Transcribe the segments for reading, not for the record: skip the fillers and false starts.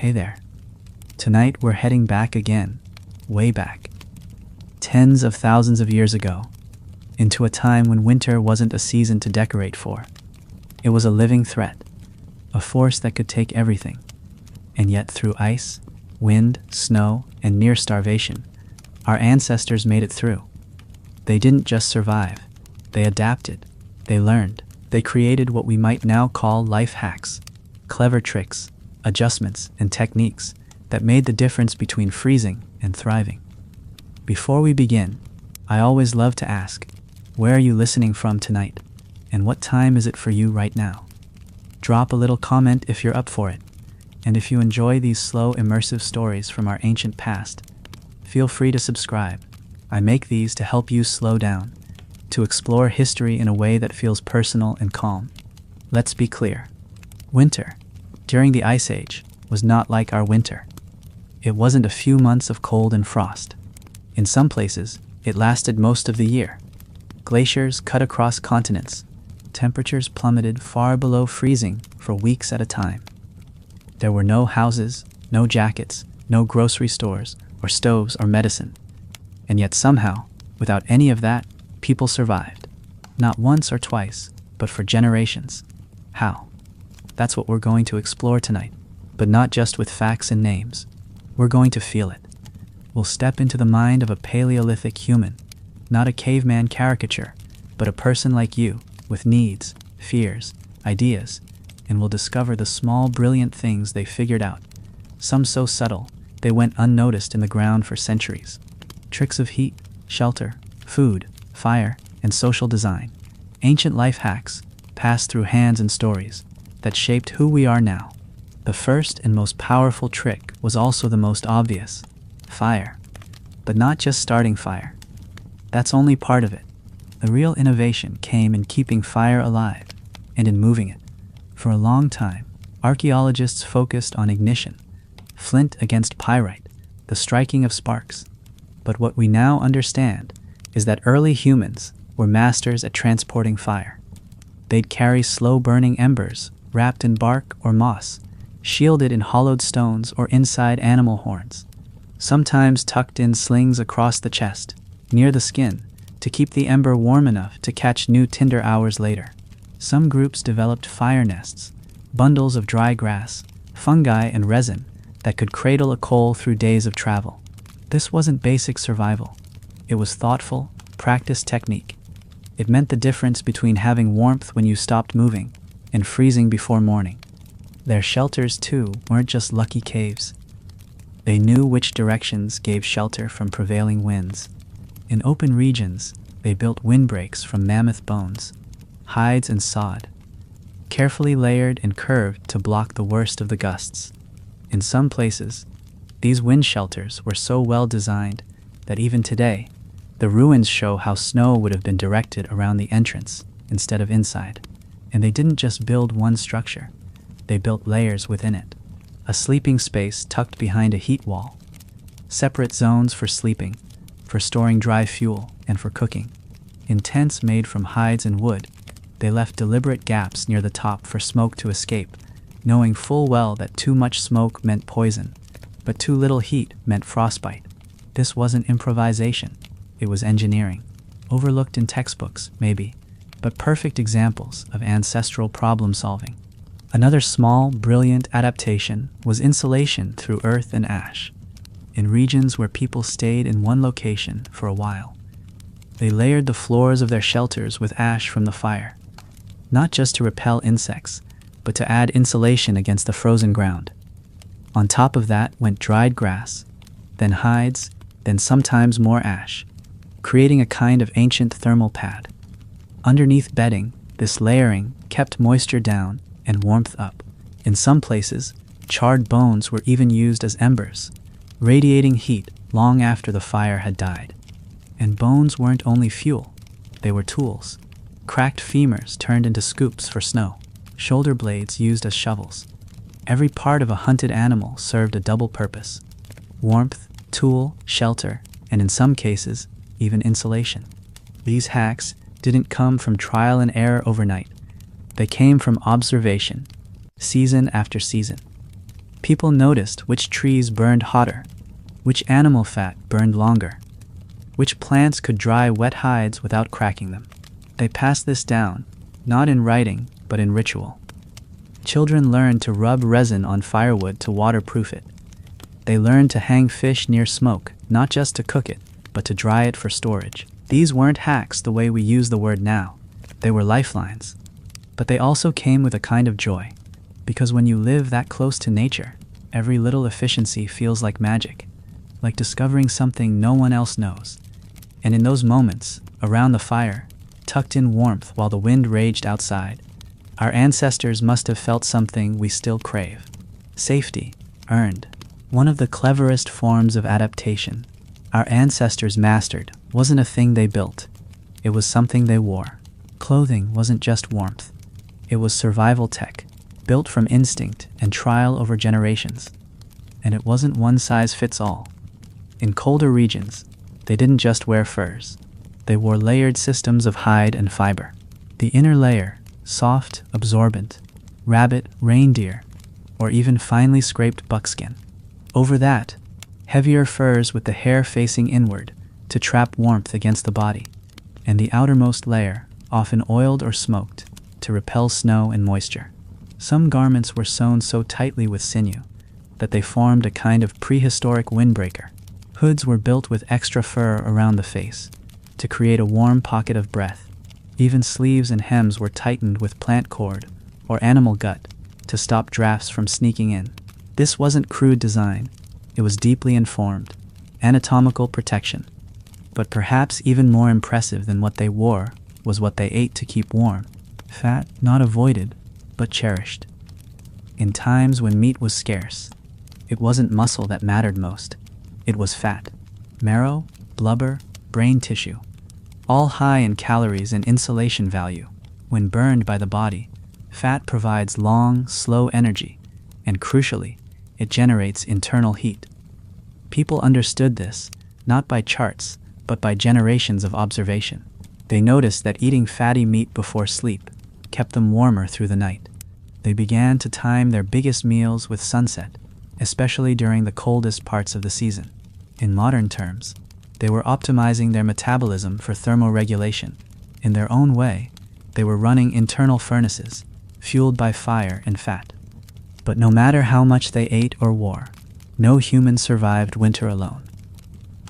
Hey there. Tonight we're heading back again, way back, tens of thousands of years ago, into a time when winter wasn't a season to decorate for. It was a living threat, a force that could take everything. And yet through ice, wind, snow, and near starvation, our ancestors made it through. They didn't just survive, they adapted, they learned, they created what we might now call life hacks, clever tricks, adjustments, and techniques that made the difference between freezing and thriving. Before we begin, I always love to ask, where are you listening from tonight? And what time is it for you right now? Drop a little comment if you're up for it. And if you enjoy these slow, immersive stories from our ancient past, feel free to subscribe. I make these to help you slow down, to explore history in a way that feels personal and calm. Let's be clear. Winter, during the Ice Age, was not like our winter. It wasn't a few months of cold and frost. In some places, it lasted most of the year. Glaciers cut across continents. Temperatures plummeted far below freezing for weeks at a time. There were no houses, no jackets, no grocery stores, or stoves or medicine. And yet somehow, without any of that, people survived. Not once or twice, but for generations. How? That's what we're going to explore tonight. But not just with facts and names. We're going to feel it. We'll step into the mind of a Paleolithic human, not a caveman caricature, but a person like you, with needs, fears, ideas, and we'll discover the small, brilliant things they figured out. Some so subtle, they went unnoticed in the ground for centuries. Tricks of heat, shelter, food, fire, and social design. Ancient life hacks, passed through hands and stories, that shaped who we are now. The first and most powerful trick was also the most obvious. Fire. But not just starting fire. That's only part of it. The real innovation came in keeping fire alive, and in moving it. For a long time, archaeologists focused on ignition, flint against pyrite, the striking of sparks. But what we now understand is that early humans were masters at transporting fire. They'd carry slow-burning embers, wrapped in bark or moss, shielded in hollowed stones or inside animal horns, sometimes tucked in slings across the chest, near the skin, to keep the ember warm enough to catch new tinder hours later. Some groups developed fire nests, bundles of dry grass, fungi, and resin that could cradle a coal through days of travel. This wasn't basic survival. It was thoughtful, practiced technique. It meant the difference between having warmth when you stopped moving and freezing before morning. Their shelters, too, weren't just lucky caves. They knew which directions gave shelter from prevailing winds. In open regions, they built windbreaks from mammoth bones, hides, and sod, carefully layered and curved to block the worst of the gusts. In some places, these wind shelters were so well designed that even today, the ruins show how snow would have been directed around the entrance instead of inside. And they didn't just build one structure, they built layers within it. A sleeping space tucked behind a heat wall, separate zones for sleeping, for storing dry fuel, and for cooking. In tents made from hides and wood, they left deliberate gaps near the top for smoke to escape, knowing full well that too much smoke meant poison, but too little heat meant frostbite. This wasn't improvisation, it was engineering. Overlooked in textbooks, maybe, but perfect examples of ancestral problem solving. Another small, brilliant adaptation was insulation through earth and ash. In regions where people stayed in one location for a while, they layered the floors of their shelters with ash from the fire, not just to repel insects, but to add insulation against the frozen ground. On top of that went dried grass, then hides, then sometimes more ash, creating a kind of ancient thermal pad. Underneath bedding, this layering kept moisture down and warmth up. In some places, charred bones were even used as embers, radiating heat long after the fire had died. And bones weren't only fuel, they were tools. Cracked femurs turned into scoops for snow, shoulder blades used as shovels. Every part of a hunted animal served a double purpose: warmth, tool, shelter, and in some cases, even insulation. These hacks didn't come from trial and error overnight. They came from observation, season after season. People noticed which trees burned hotter, which animal fat burned longer, which plants could dry wet hides without cracking them. They passed this down, not in writing, but in ritual. Children learned to rub resin on firewood to waterproof it. They learned to hang fish near smoke, not just to cook it, but to dry it for storage. These weren't hacks the way we use the word now. They were lifelines. But they also came with a kind of joy. Because when you live that close to nature, every little efficiency feels like magic, like discovering something no one else knows. And in those moments, around the fire, tucked in warmth while the wind raged outside, our ancestors must have felt something we still crave. Safety, earned. One of the cleverest forms of adaptation our ancestors mastered wasn't a thing they built. It was something they wore. Clothing wasn't just warmth. It was survival tech, built from instinct and trial over generations. And it wasn't one size fits all. In colder regions, they didn't just wear furs. They wore layered systems of hide and fiber. The inner layer, soft, absorbent, rabbit, reindeer, or even finely scraped buckskin. Over that, heavier furs with the hair facing inward to trap warmth against the body, and the outermost layer, often oiled or smoked, to repel snow and moisture. Some garments were sewn so tightly with sinew that they formed a kind of prehistoric windbreaker. Hoods were built with extra fur around the face to create a warm pocket of breath. Even sleeves and hems were tightened with plant cord or animal gut to stop drafts from sneaking in. This wasn't crude design. It was deeply informed, anatomical protection. But perhaps even more impressive than what they wore was what they ate to keep warm. Fat not avoided, but cherished. In times when meat was scarce, it wasn't muscle that mattered most. It was fat. Marrow, blubber, brain tissue, all high in calories and insulation value. When burned by the body, fat provides long, slow energy, and crucially, it generates internal heat. People understood this, not by charts, but by generations of observation. They noticed that eating fatty meat before sleep kept them warmer through the night. They began to time their biggest meals with sunset, especially during the coldest parts of the season. In modern terms, they were optimizing their metabolism for thermoregulation. In their own way, they were running internal furnaces, fueled by fire and fat. But no matter how much they ate or wore, no human survived winter alone.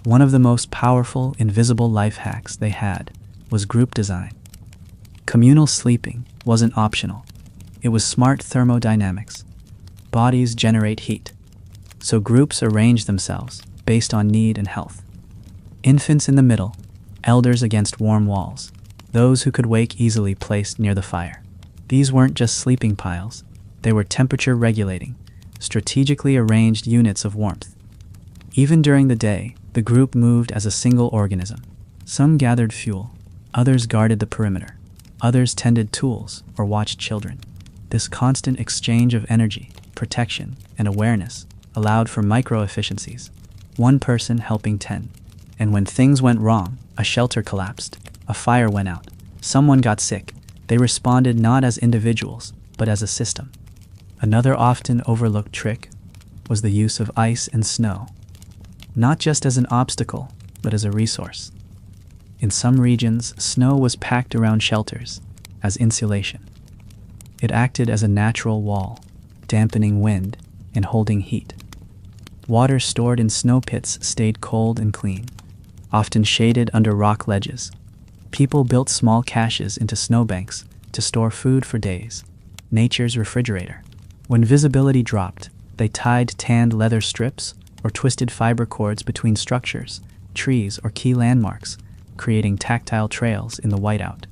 One of the most powerful, invisible life hacks they had was group design. Communal sleeping wasn't optional. It was smart thermodynamics. Bodies generate heat, so groups arrange themselves based on need and health. Infants in the middle, elders against warm walls, those who could wake easily placed near the fire. These weren't just sleeping piles. They were temperature-regulating, strategically arranged units of warmth. Even during the day, the group moved as a single organism. Some gathered fuel, others guarded the perimeter, others tended tools or watched children. This constant exchange of energy, protection, and awareness allowed for micro-efficiencies, one person helping 10. And when things went wrong, a shelter collapsed, a fire went out, someone got sick, they responded not as individuals, but as a system. Another often overlooked trick was the use of ice and snow, not just as an obstacle, but as a resource. In some regions, snow was packed around shelters as insulation. It acted as a natural wall, dampening wind and holding heat. Water stored in snow pits stayed cold and clean, often shaded under rock ledges. People built small caches into snowbanks to store food for days, nature's refrigerator. When visibility dropped, they tied tanned leather strips or twisted fiber cords between structures, trees, or key landmarks, creating tactile trails in the whiteout.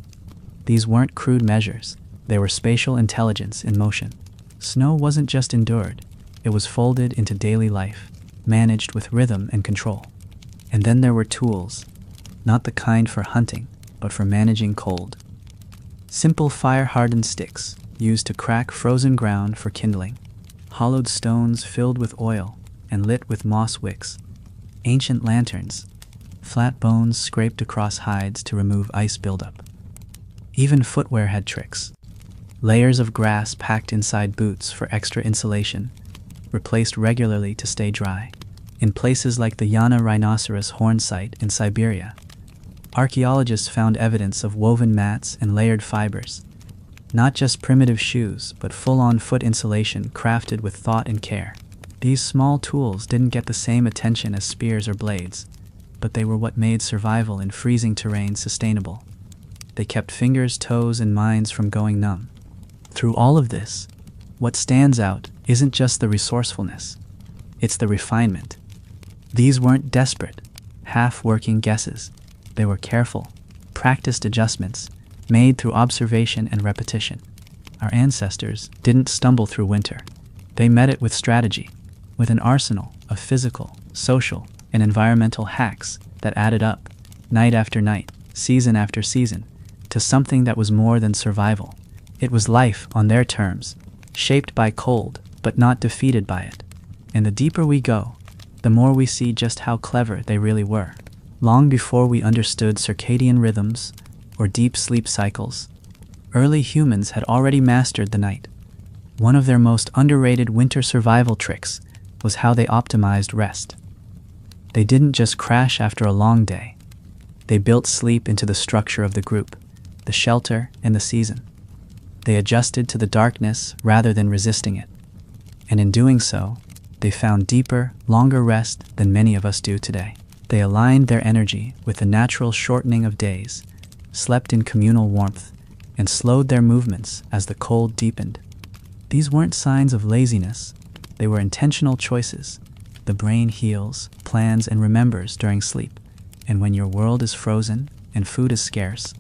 These weren't crude measures. They were spatial intelligence in motion. Snow wasn't just endured. It was folded into daily life, managed with rhythm and control. And then there were tools, not the kind for hunting, but for managing cold. Simple fire-hardened sticks, used to crack frozen ground for kindling, hollowed stones filled with oil and lit with moss wicks, ancient lanterns, flat bones scraped across hides to remove ice buildup. Even footwear had tricks. Layers of grass packed inside boots for extra insulation, replaced regularly to stay dry. In places like the Yana rhinoceros horn site in Siberia, archaeologists found evidence of woven mats and layered fibers. Not just primitive shoes, but full-on foot insulation crafted with thought and care. These small tools didn't get the same attention as spears or blades, but they were what made survival in freezing terrain sustainable. They kept fingers, toes, and minds from going numb. Through all of this, what stands out isn't just the resourcefulness, it's the refinement. These weren't desperate, half-working guesses. They were careful, practiced adjustments, made through observation and repetition. Our ancestors didn't stumble through winter. They met it with strategy, with an arsenal of physical, social, and environmental hacks that added up, night after night, season after season, to something that was more than survival. It was life on their terms, shaped by cold, but not defeated by it. And the deeper we go, the more we see just how clever they really were. Long before we understood circadian rhythms or deep sleep cycles, early humans had already mastered the night. One of their most underrated winter survival tricks was how they optimized rest. They didn't just crash after a long day. They built sleep into the structure of the group, the shelter, and the season. They adjusted to the darkness rather than resisting it. And in doing so, they found deeper, longer rest than many of us do today. They aligned their energy with the natural shortening of days, slept in communal warmth, and slowed their movements as the cold deepened. These weren't signs of laziness. They were intentional choices. The brain heals, plans, and remembers during sleep. And when your world is frozen and food is scarce,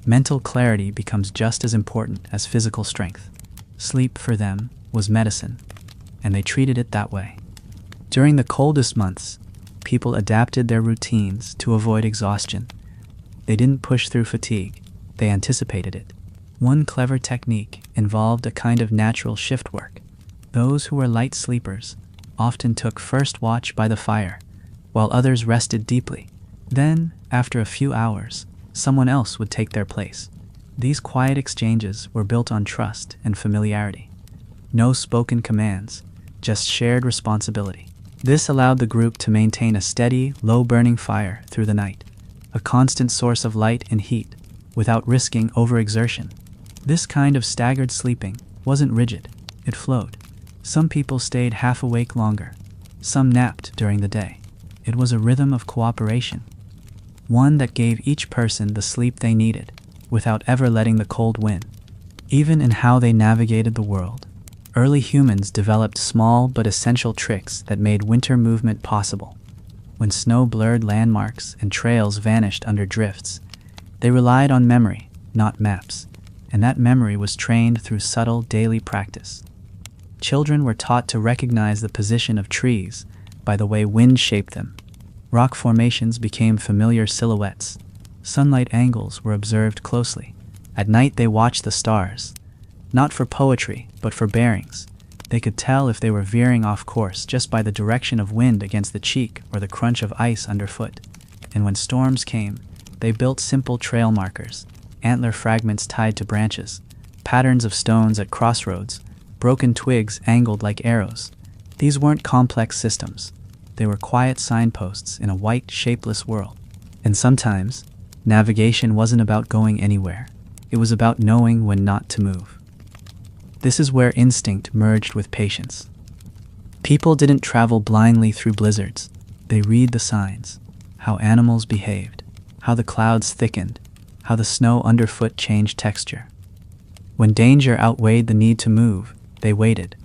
mental clarity becomes just as important as physical strength. Sleep for them was medicine, and they treated it that way. During the coldest months, people adapted their routines to avoid exhaustion. They didn't push through fatigue, they anticipated it. One clever technique involved a kind of natural shift work. Those who were light sleepers often took first watch by the fire, while others rested deeply. Then, after a few hours, someone else would take their place. These quiet exchanges were built on trust and familiarity. No spoken commands, just shared responsibility. This allowed the group to maintain a steady, low-burning fire through the night, a constant source of light and heat, without risking overexertion. This kind of staggered sleeping wasn't rigid, it flowed. Some people stayed half awake longer, some napped during the day. It was a rhythm of cooperation, one that gave each person the sleep they needed, without ever letting the cold win. Even in how they navigated the world, early humans developed small but essential tricks that made winter movement possible. When snow blurred landmarks and trails vanished under drifts, they relied on memory, not maps, and that memory was trained through subtle daily practice. Children were taught to recognize the position of trees by the way wind shaped them. Rock formations became familiar silhouettes. Sunlight angles were observed closely. At night they watched the stars, not for poetry, but for bearings. They could tell if they were veering off course just by the direction of wind against the cheek or the crunch of ice underfoot. And when storms came, they built simple trail markers, antler fragments tied to branches, patterns of stones at crossroads, broken twigs angled like arrows. These weren't complex systems. They were quiet signposts in a white, shapeless world. And sometimes, navigation wasn't about going anywhere. It was about knowing when not to move. This is where instinct merged with patience. People didn't travel blindly through blizzards. They read the signs, how animals behaved, how the clouds thickened, how the snow underfoot changed texture. When danger outweighed the need to move, they waited,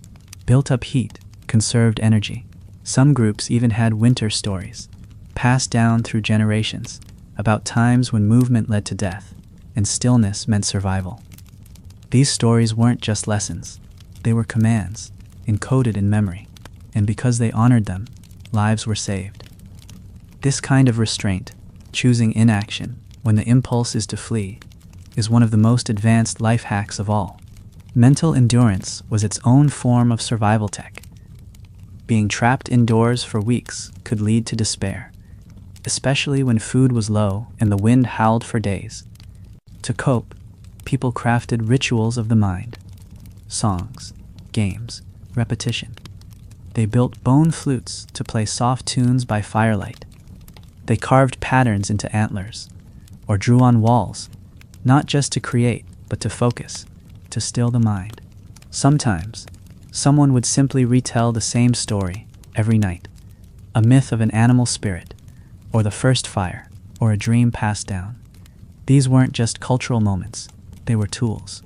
built up heat, conserved energy. Some groups even had winter stories, passed down through generations, about times when movement led to death, and stillness meant survival. These stories weren't just lessons, they were commands, encoded in memory, and because they honored them, lives were saved. This kind of restraint, choosing inaction when the impulse is to flee, is one of the most advanced life hacks of all. Mental endurance was its own form of survival tech. Being trapped indoors for weeks could lead to despair, especially when food was low and the wind howled for days. To cope, people crafted rituals of the mind: songs, games, repetition. They built bone flutes to play soft tunes by firelight. They carved patterns into antlers, or drew on walls, not just to create, but to focus, to still the mind. Sometimes, someone would simply retell the same story every night, a myth of an animal spirit, or the first fire, or a dream passed down. These weren't just cultural moments, they were tools.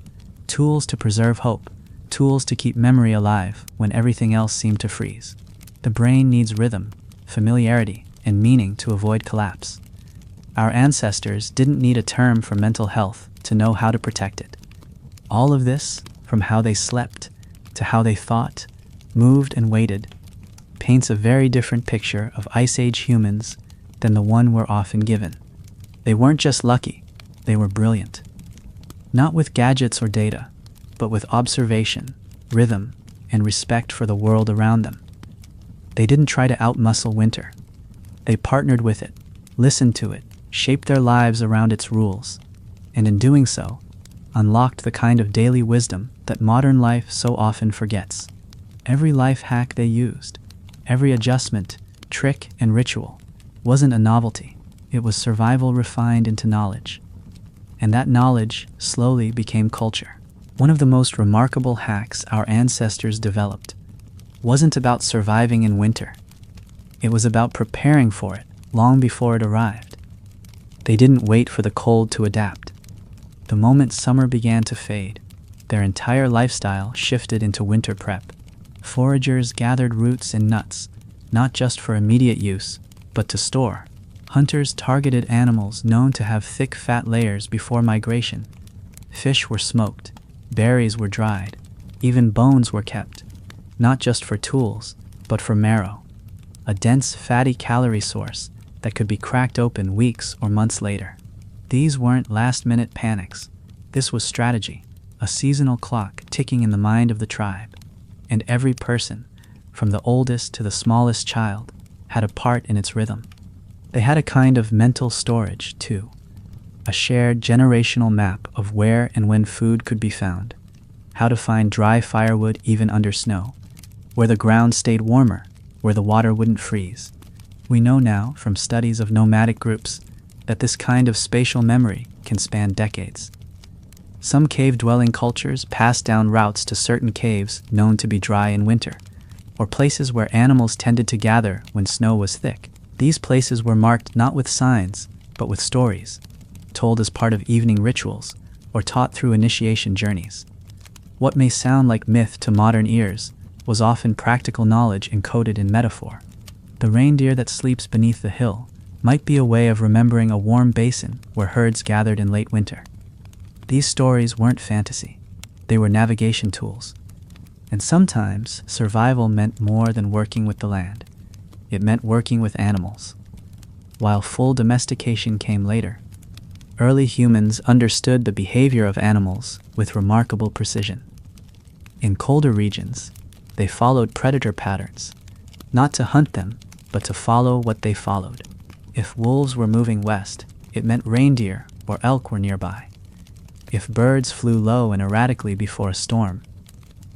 Tools to preserve hope, tools to keep memory alive when everything else seemed to freeze. The brain needs rhythm, familiarity, and meaning to avoid collapse. Our ancestors didn't need a term for mental health to know how to protect it. All of this, from how they slept to how they thought, moved, and waited, paints a very different picture of Ice Age humans than the one we're often given. They weren't just lucky, they were brilliant. Not with gadgets or data, but with observation, rhythm, and respect for the world around them. They didn't try to outmuscle winter. They partnered with it, listened to it, shaped their lives around its rules, and in doing so, unlocked the kind of daily wisdom that modern life so often forgets. Every life hack they used, every adjustment, trick, and ritual wasn't a novelty. It was survival refined into knowledge. And that knowledge slowly became culture. One of the most remarkable hacks our ancestors developed wasn't about surviving in winter. It was about preparing for it long before it arrived. They didn't wait for the cold to adapt. The moment summer began to fade, their entire lifestyle shifted into winter prep. Foragers gathered roots and nuts, not just for immediate use, but to store. Hunters targeted animals known to have thick fat layers before migration. Fish were smoked, berries were dried, even bones were kept, not just for tools, but for marrow, a dense fatty calorie source that could be cracked open weeks or months later. These weren't last-minute panics. This was strategy, a seasonal clock ticking in the mind of the tribe. And every person, from the oldest to the smallest child, had a part in its rhythm. They had a kind of mental storage, too, a shared generational map of where and when food could be found, how to find dry firewood even under snow, where the ground stayed warmer, where the water wouldn't freeze. We know now from studies of nomadic groups that this kind of spatial memory can span decades. Some cave-dwelling cultures passed down routes to certain caves known to be dry in winter, or places where animals tended to gather when snow was thick. These places were marked not with signs, but with stories, told as part of evening rituals, or taught through initiation journeys. What may sound like myth to modern ears was often practical knowledge encoded in metaphor. The reindeer that sleeps beneath the hill might be a way of remembering a warm basin where herds gathered in late winter. These stories weren't fantasy. They were navigation tools. And sometimes survival meant more than working with the land. It meant working with animals. While full domestication came later, early humans understood the behavior of animals with remarkable precision. In colder regions, they followed predator patterns, not to hunt them, but to follow what they followed. If wolves were moving west, it meant reindeer or elk were nearby. If birds flew low and erratically before a storm,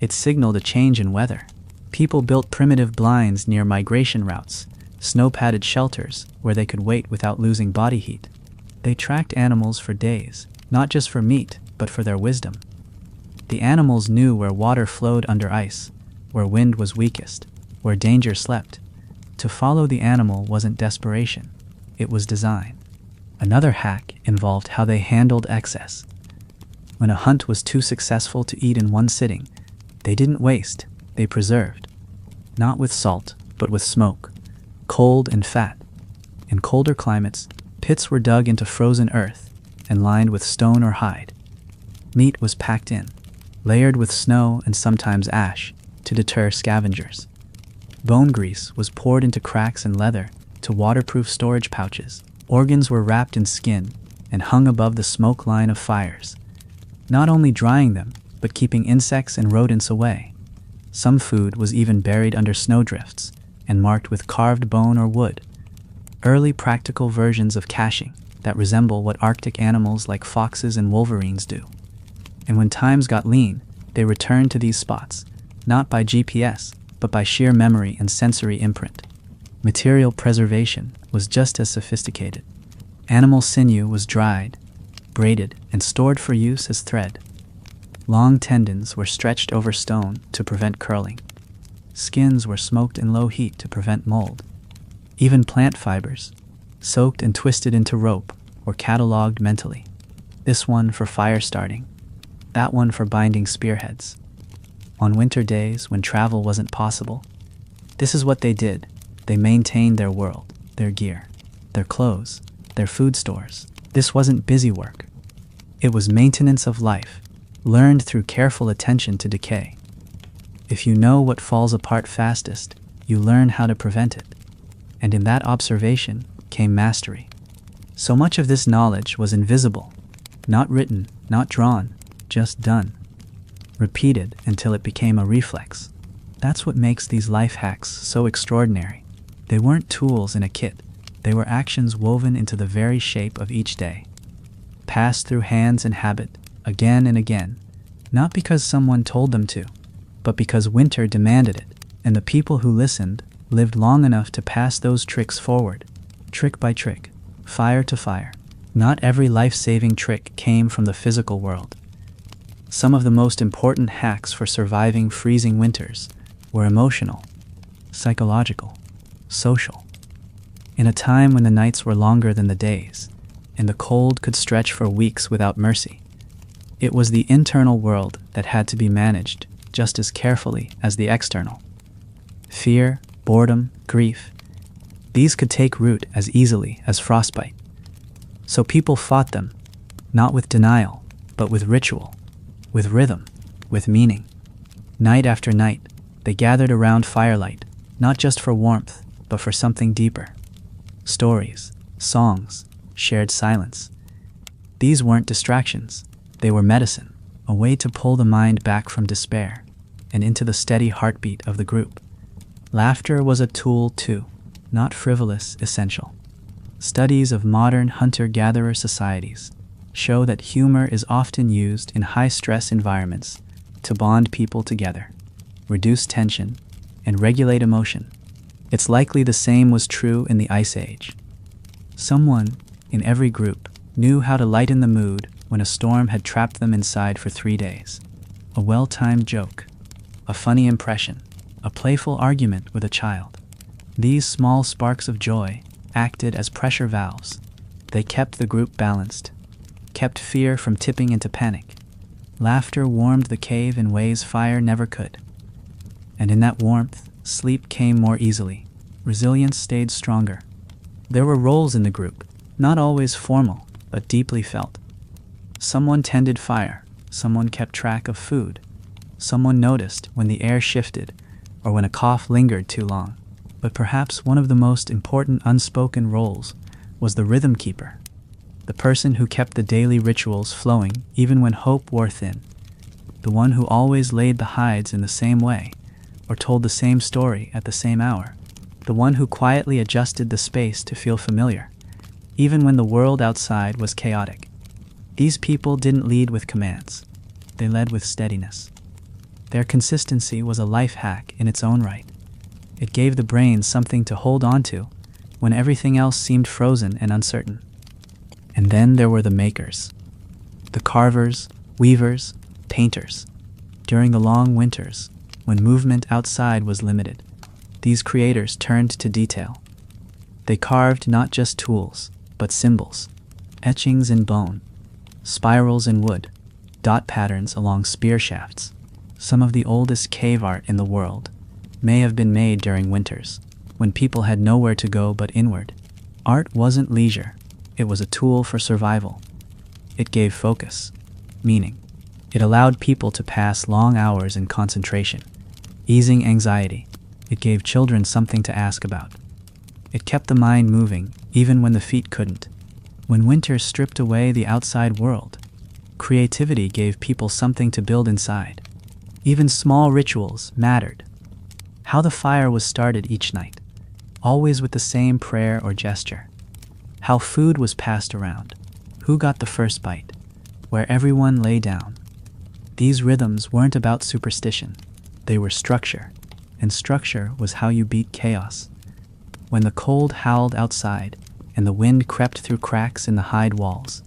it signaled a change in weather. People built primitive blinds near migration routes, snow-padded shelters where they could wait without losing body heat. They tracked animals for days, not just for meat, but for their wisdom. The animals knew where water flowed under ice, where wind was weakest, where danger slept. To follow the animal wasn't desperation, it was design. Another hack involved how they handled excess. When a hunt was too successful to eat in one sitting, they didn't waste, they preserved. Not with salt, but with smoke, cold and fat. In colder climates, pits were dug into frozen earth and lined with stone or hide. Meat was packed in, layered with snow and sometimes ash, to deter scavengers. Bone grease was poured into cracks in leather to waterproof storage pouches. Organs were wrapped in skin and hung above the smoke line of fires, not only drying them, but keeping insects and rodents away. Some food was even buried under snowdrifts and marked with carved bone or wood. Early practical versions of caching that resemble what Arctic animals like foxes and wolverines do. And when times got lean, they returned to these spots, not by GPS, but by sheer memory and sensory imprint. Material preservation was just as sophisticated. Animal sinew was dried, braided, and stored for use as thread. Long tendons were stretched over stone to prevent curling. Skins were smoked in low heat to prevent mold. Even plant fibers, soaked and twisted into rope, were cataloged mentally. This one for fire starting, that one for binding spearheads. On winter days when travel wasn't possible, this is what they did. They maintained their world, their gear, their clothes, their food stores. This wasn't busy work. It was maintenance of life, learned through careful attention to decay. If you know what falls apart fastest, you learn how to prevent it. And in that observation came mastery. So much of this knowledge was invisible, not written, not drawn, just done. Repeated until it became a reflex. That's what makes these life hacks so extraordinary. They weren't tools in a kit. They were actions woven into the very shape of each day. Passed through hands and habit, again and again, not because someone told them to, but because winter demanded it, and the people who listened lived long enough to pass those tricks forward, trick by trick, fire to fire. Not every life-saving trick came from the physical world. Some of the most important hacks for surviving freezing winters were emotional, psychological, social. In a time when the nights were longer than the days, and the cold could stretch for weeks without mercy, it was the internal world that had to be managed just as carefully as the external. Fear, boredom, grief, these could take root as easily as frostbite. So people fought them, not with denial, but with ritual, with rhythm, with meaning. Night after night, they gathered around firelight, not just for warmth, but for something deeper. Stories, songs, shared silence. These weren't distractions, they were medicine, a way to pull the mind back from despair and into the steady heartbeat of the group. Laughter was a tool too, not frivolous, essential. Studies of modern hunter-gatherer societies show that humor is often used in high-stress environments to bond people together, reduce tension, and regulate emotion. It's likely the same was true in the Ice Age. Someone in every group knew how to lighten the mood when a storm had trapped them inside for 3 days. A well-timed joke, a funny impression, a playful argument with a child. These small sparks of joy acted as pressure valves. They kept the group balanced, kept fear from tipping into panic. Laughter warmed the cave in ways fire never could. And in that warmth, sleep came more easily. Resilience stayed stronger. There were roles in the group, not always formal, but deeply felt. Someone tended fire, someone kept track of food, someone noticed when the air shifted or when a cough lingered too long. But perhaps one of the most important unspoken roles was the rhythm keeper, the person who kept the daily rituals flowing even when hope wore thin, the one who always laid the hides in the same way or told the same story at the same hour, the one who quietly adjusted the space to feel familiar, even when the world outside was chaotic. These people didn't lead with commands. They led with steadiness. Their consistency was a life hack in its own right. It gave the brain something to hold on to when everything else seemed frozen and uncertain. And then there were the makers, the carvers, weavers, painters. During the long winters, when movement outside was limited, these creators turned to detail. They carved not just tools, but symbols, etchings in bone, spirals in wood, dot patterns along spear shafts. Some of the oldest cave art in the world may have been made during winters, when people had nowhere to go but inward. Art wasn't leisure, it was a tool for survival. It gave focus, meaning. It allowed people to pass long hours in concentration, easing anxiety. It gave children something to ask about. It kept the mind moving, even when the feet couldn't. When winter stripped away the outside world, creativity gave people something to build inside. Even small rituals mattered. How the fire was started each night, always with the same prayer or gesture. How food was passed around, who got the first bite, where everyone lay down. These rhythms weren't about superstition, they were structure. and structure was how you beat chaos. When the cold howled outside and the wind crept through cracks in the hide walls,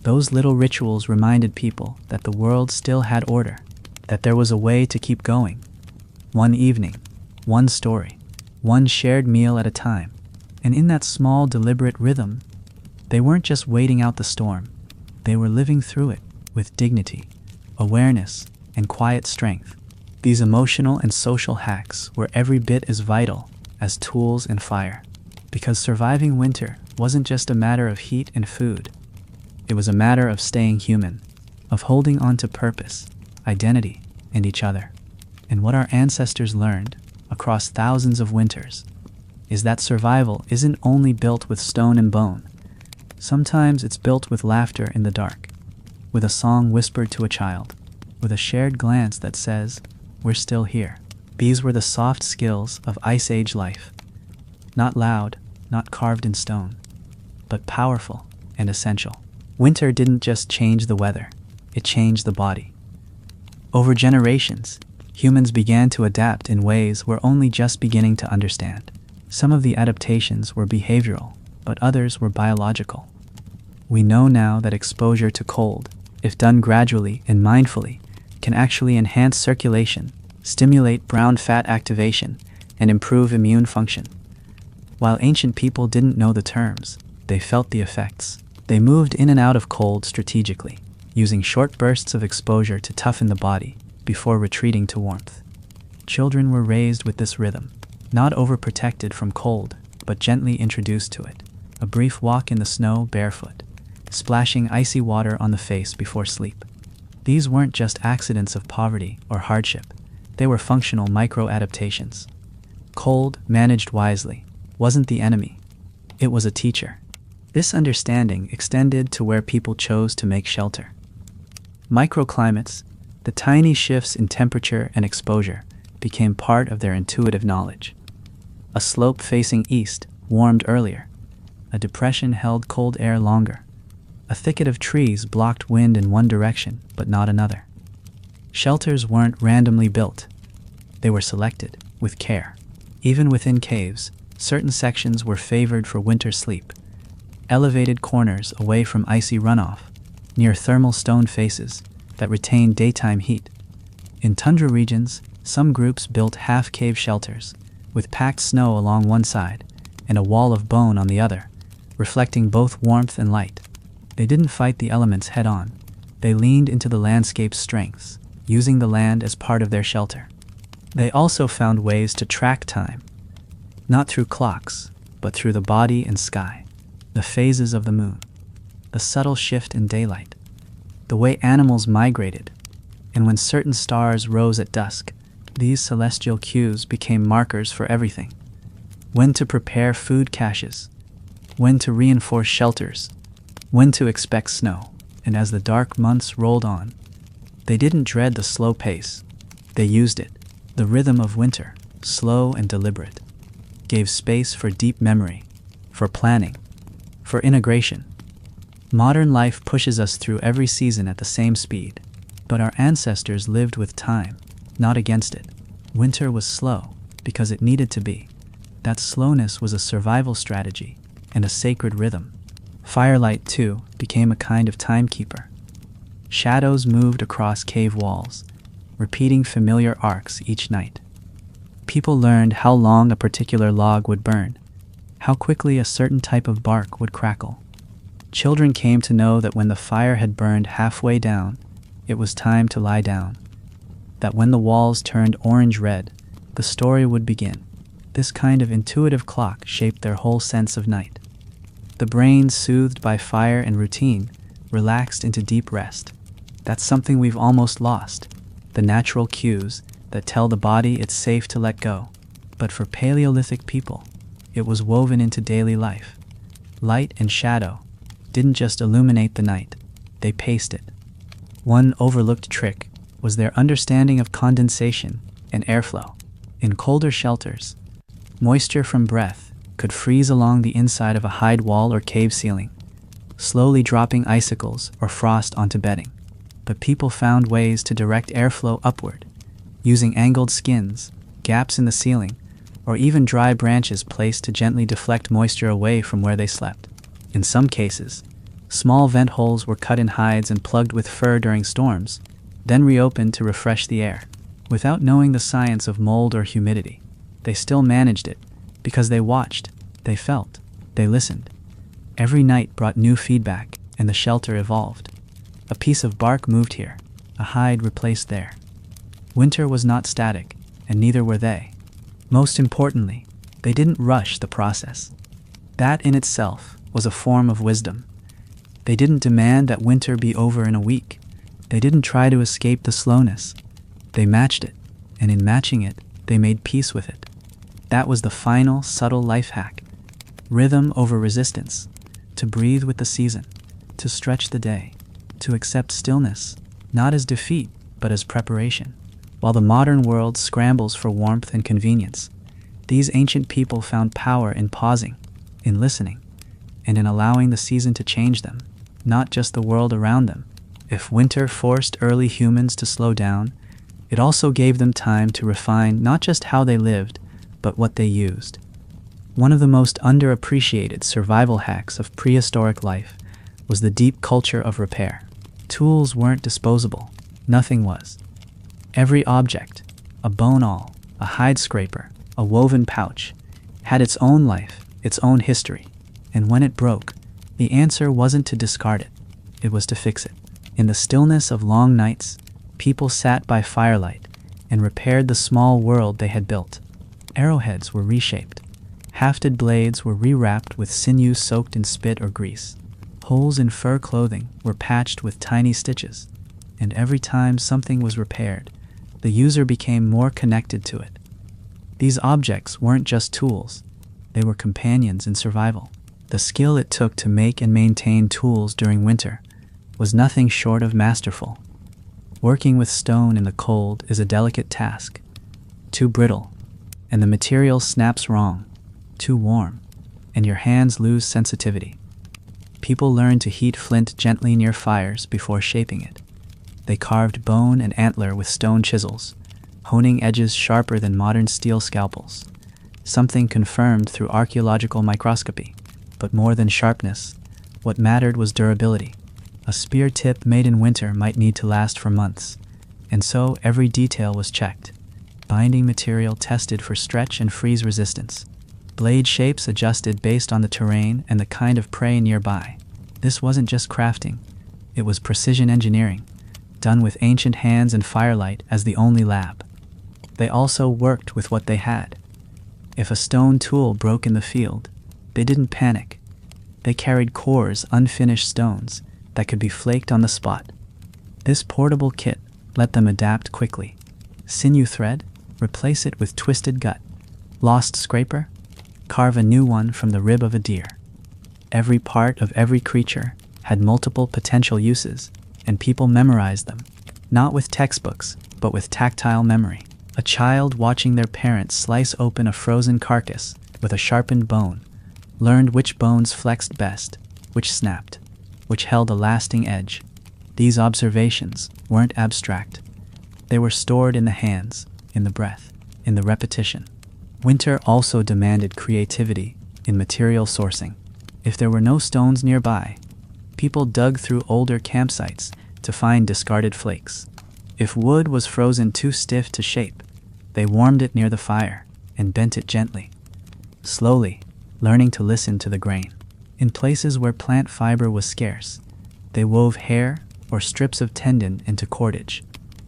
those little rituals reminded people that the world still had order, that there was a way to keep going. One evening, one story, one shared meal at a time, and in that small, deliberate rhythm, they weren't just waiting out the storm, they were living through it with dignity, awareness, and quiet strength. These emotional and social hacks were every bit as vital as tools and fire, because surviving winter wasn't just a matter of heat and food. It was a matter of staying human, of holding on to purpose, identity, and each other. And what our ancestors learned across thousands of winters is that survival isn't only built with stone and bone. Sometimes it's built with laughter in the dark, with a song whispered to a child, with a shared glance that says, "We're still here." These were the soft skills of Ice Age life. Not loud, not carved in stone, but powerful and essential. Winter didn't just change the weather, it changed the body. Over generations, humans began to adapt in ways we're only just beginning to understand. Some of the adaptations were behavioral, but others were biological. We know now that exposure to cold, if done gradually and mindfully, can actually enhance circulation, stimulate brown fat activation, and improve immune function. While ancient people didn't know the terms, they felt the effects. They moved in and out of cold strategically, using short bursts of exposure to toughen the body before retreating to warmth. Children were raised with this rhythm, not overprotected from cold, but gently introduced to it. A brief walk in the snow barefoot, splashing icy water on the face before sleep. These weren't just accidents of poverty or hardship. They were functional micro-adaptations. Cold, managed wisely, wasn't the enemy. It was a teacher. This understanding extended to where people chose to make shelter. Microclimates, the tiny shifts in temperature and exposure, became part of their intuitive knowledge. A slope facing east warmed earlier. A depression held cold air longer. A thicket of trees blocked wind in one direction, but not another. Shelters weren't randomly built. They were selected, with care. Even within caves, certain sections were favored for winter sleep. Elevated corners away from icy runoff, near thermal stone faces that retained daytime heat. In tundra regions, some groups built half-cave shelters, with packed snow along one side and a wall of bone on the other, reflecting both warmth and light. They didn't fight the elements head-on. They leaned into the landscape's strengths, using the land as part of their shelter. They also found ways to track time, not through clocks, but through the body and sky, the phases of the moon, the subtle shift in daylight, the way animals migrated, and when certain stars rose at dusk, these celestial cues became markers for everything. When to prepare food caches, when to reinforce shelters, when to expect snow. And as the dark months rolled on, they didn't dread the slow pace. They used it. The rhythm of winter, slow and deliberate, gave space for deep memory, for planning, for integration. Modern life pushes us through every season at the same speed, but our ancestors lived with time, not against it. Winter was slow because it needed to be. That slowness was a survival strategy and a sacred rhythm. Firelight, too, became a kind of timekeeper. Shadows moved across cave walls, repeating familiar arcs each night. People learned how long a particular log would burn, how quickly a certain type of bark would crackle. Children came to know that when the fire had burned halfway down, it was time to lie down. That when the walls turned orange-red, the story would begin. This kind of intuitive clock shaped their whole sense of night. The brain, soothed by fire and routine, relaxed into deep rest. That's something we've almost lost, the natural cues that tell the body it's safe to let go. But for Paleolithic people, it was woven into daily life. Light and shadow didn't just illuminate the night, they paced it. One overlooked trick was their understanding of condensation and airflow. In colder shelters, moisture from breath could freeze along the inside of a hide wall or cave ceiling, slowly dropping icicles or frost onto bedding. But people found ways to direct airflow upward, using angled skins, gaps in the ceiling, or even dry branches placed to gently deflect moisture away from where they slept. In some cases, small vent holes were cut in hides and plugged with fur during storms, then reopened to refresh the air. Without knowing the science of mold or humidity, they still managed it because they watched, they felt, they listened. Every night brought new feedback, and the shelter evolved. A piece of bark moved here, a hide replaced there. Winter was not static, and neither were they. Most importantly, they didn't rush the process. That in itself was a form of wisdom. They didn't demand that winter be over in a week. They didn't try to escape the slowness. They matched it, and in matching it, they made peace with it. That was the final, subtle life hack. Rhythm over resistance. To breathe with the season. To stretch the day. To accept stillness, not as defeat, but as preparation. While the modern world scrambles for warmth and convenience, these ancient people found power in pausing, in listening, and in allowing the season to change them, not just the world around them. If winter forced early humans to slow down, it also gave them time to refine not just how they lived, but what they used. One of the most underappreciated survival hacks of prehistoric life was the deep culture of repair. Tools weren't disposable. Nothing was. Every object, a bone awl, a hide scraper, a woven pouch, had its own life, its own history. And when it broke, the answer wasn't to discard it. It was to fix it. In the stillness of long nights, people sat by firelight and repaired the small world they had built. Arrowheads were reshaped. Hafted blades were rewrapped with sinew soaked in spit or grease. Holes in fur clothing were patched with tiny stitches. And every time something was repaired, the user became more connected to it. These objects weren't just tools. They were companions in survival. The skill it took to make and maintain tools during winter was nothing short of masterful. Working with stone in the cold is a delicate task. Too brittle, and the material snaps wrong. Too warm, and your hands lose sensitivity. People learned to heat flint gently near fires before shaping it. They carved bone and antler with stone chisels, honing edges sharper than modern steel scalpels, something confirmed through archaeological microscopy. But more than sharpness, what mattered was durability. A spear tip made in winter might need to last for months, and so every detail was checked. Binding material tested for stretch and freeze resistance. Blade shapes adjusted based on the terrain and the kind of prey nearby. This wasn't just crafting, it was precision engineering, done with ancient hands and firelight as the only lab. They also worked with what they had. If a stone tool broke in the field, they didn't panic. They carried cores, unfinished stones, that could be flaked on the spot. This portable kit let them adapt quickly. Sinew thread? Replace it with twisted gut. Lost scraper? Carve a new one from the rib of a deer. Every part of every creature had multiple potential uses, and people memorized them, not with textbooks, but with tactile memory. A child watching their parents slice open a frozen carcass with a sharpened bone learned which bones flexed best, which snapped, which held a lasting edge. These observations weren't abstract. They were stored in the hands, in the breath, in the repetition. Winter also demanded creativity in material sourcing. If there were no stones nearby, people dug through older campsites to find discarded flakes. If wood was frozen too stiff to shape, they warmed it near the fire and bent it gently, slowly, learning to listen to the grain. In places where plant fiber was scarce, they wove hair or strips of tendon into cordage.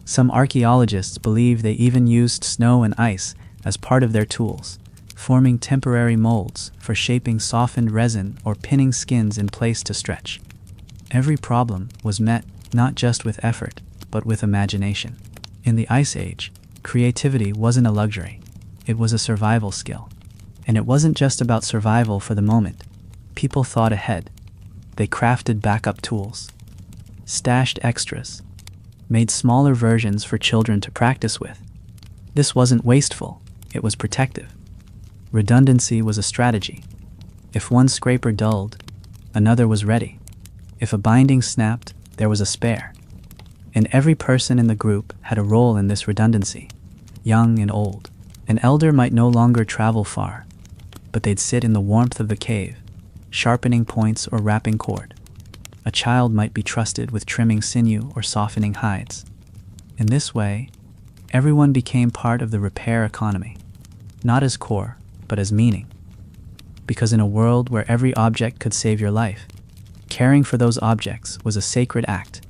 Some archaeologists believe they even used snow and ice as part of their tools, forming temporary molds for shaping softened resin or pinning skins in place to stretch. Every problem was met not just with effort, but with imagination. In the Ice Age, creativity wasn't a luxury. It was a survival skill. And it wasn't just about survival for the moment. People thought ahead. They crafted backup tools, stashed extras, made smaller versions for children to practice with. This wasn't wasteful, it was protective. Redundancy was a strategy. If one scraper dulled, another was ready. If a binding snapped, there was a spare. And every person in the group had a role in this redundancy, young and old, An elder might no longer travel far, but they'd sit in the warmth of the cave, sharpening points or wrapping cord. A child might be trusted with trimming sinew or softening hides. In this way, everyone became part of the repair economy, not as core, but as meaning. Because in a world where every object could save your life, caring for those objects was a sacred act.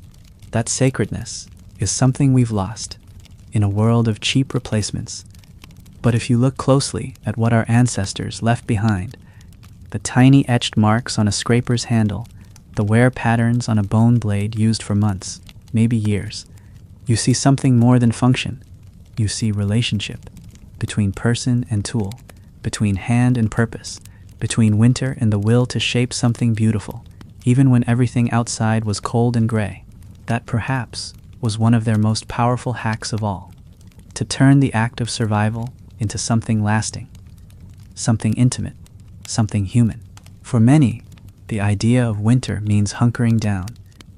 That sacredness is something we've lost in a world of cheap replacements. But if you look closely at what our ancestors left behind, the tiny etched marks on a scraper's handle, the wear patterns on a bone blade used for months, maybe years, you see something more than function. You see relationship between person and tool, between hand and purpose, between winter and the will to shape something beautiful, even when everything outside was cold and gray. That perhaps was one of their most powerful hacks of all, to turn the act of survival into something lasting, something intimate, something human. For many, the idea of winter means hunkering down,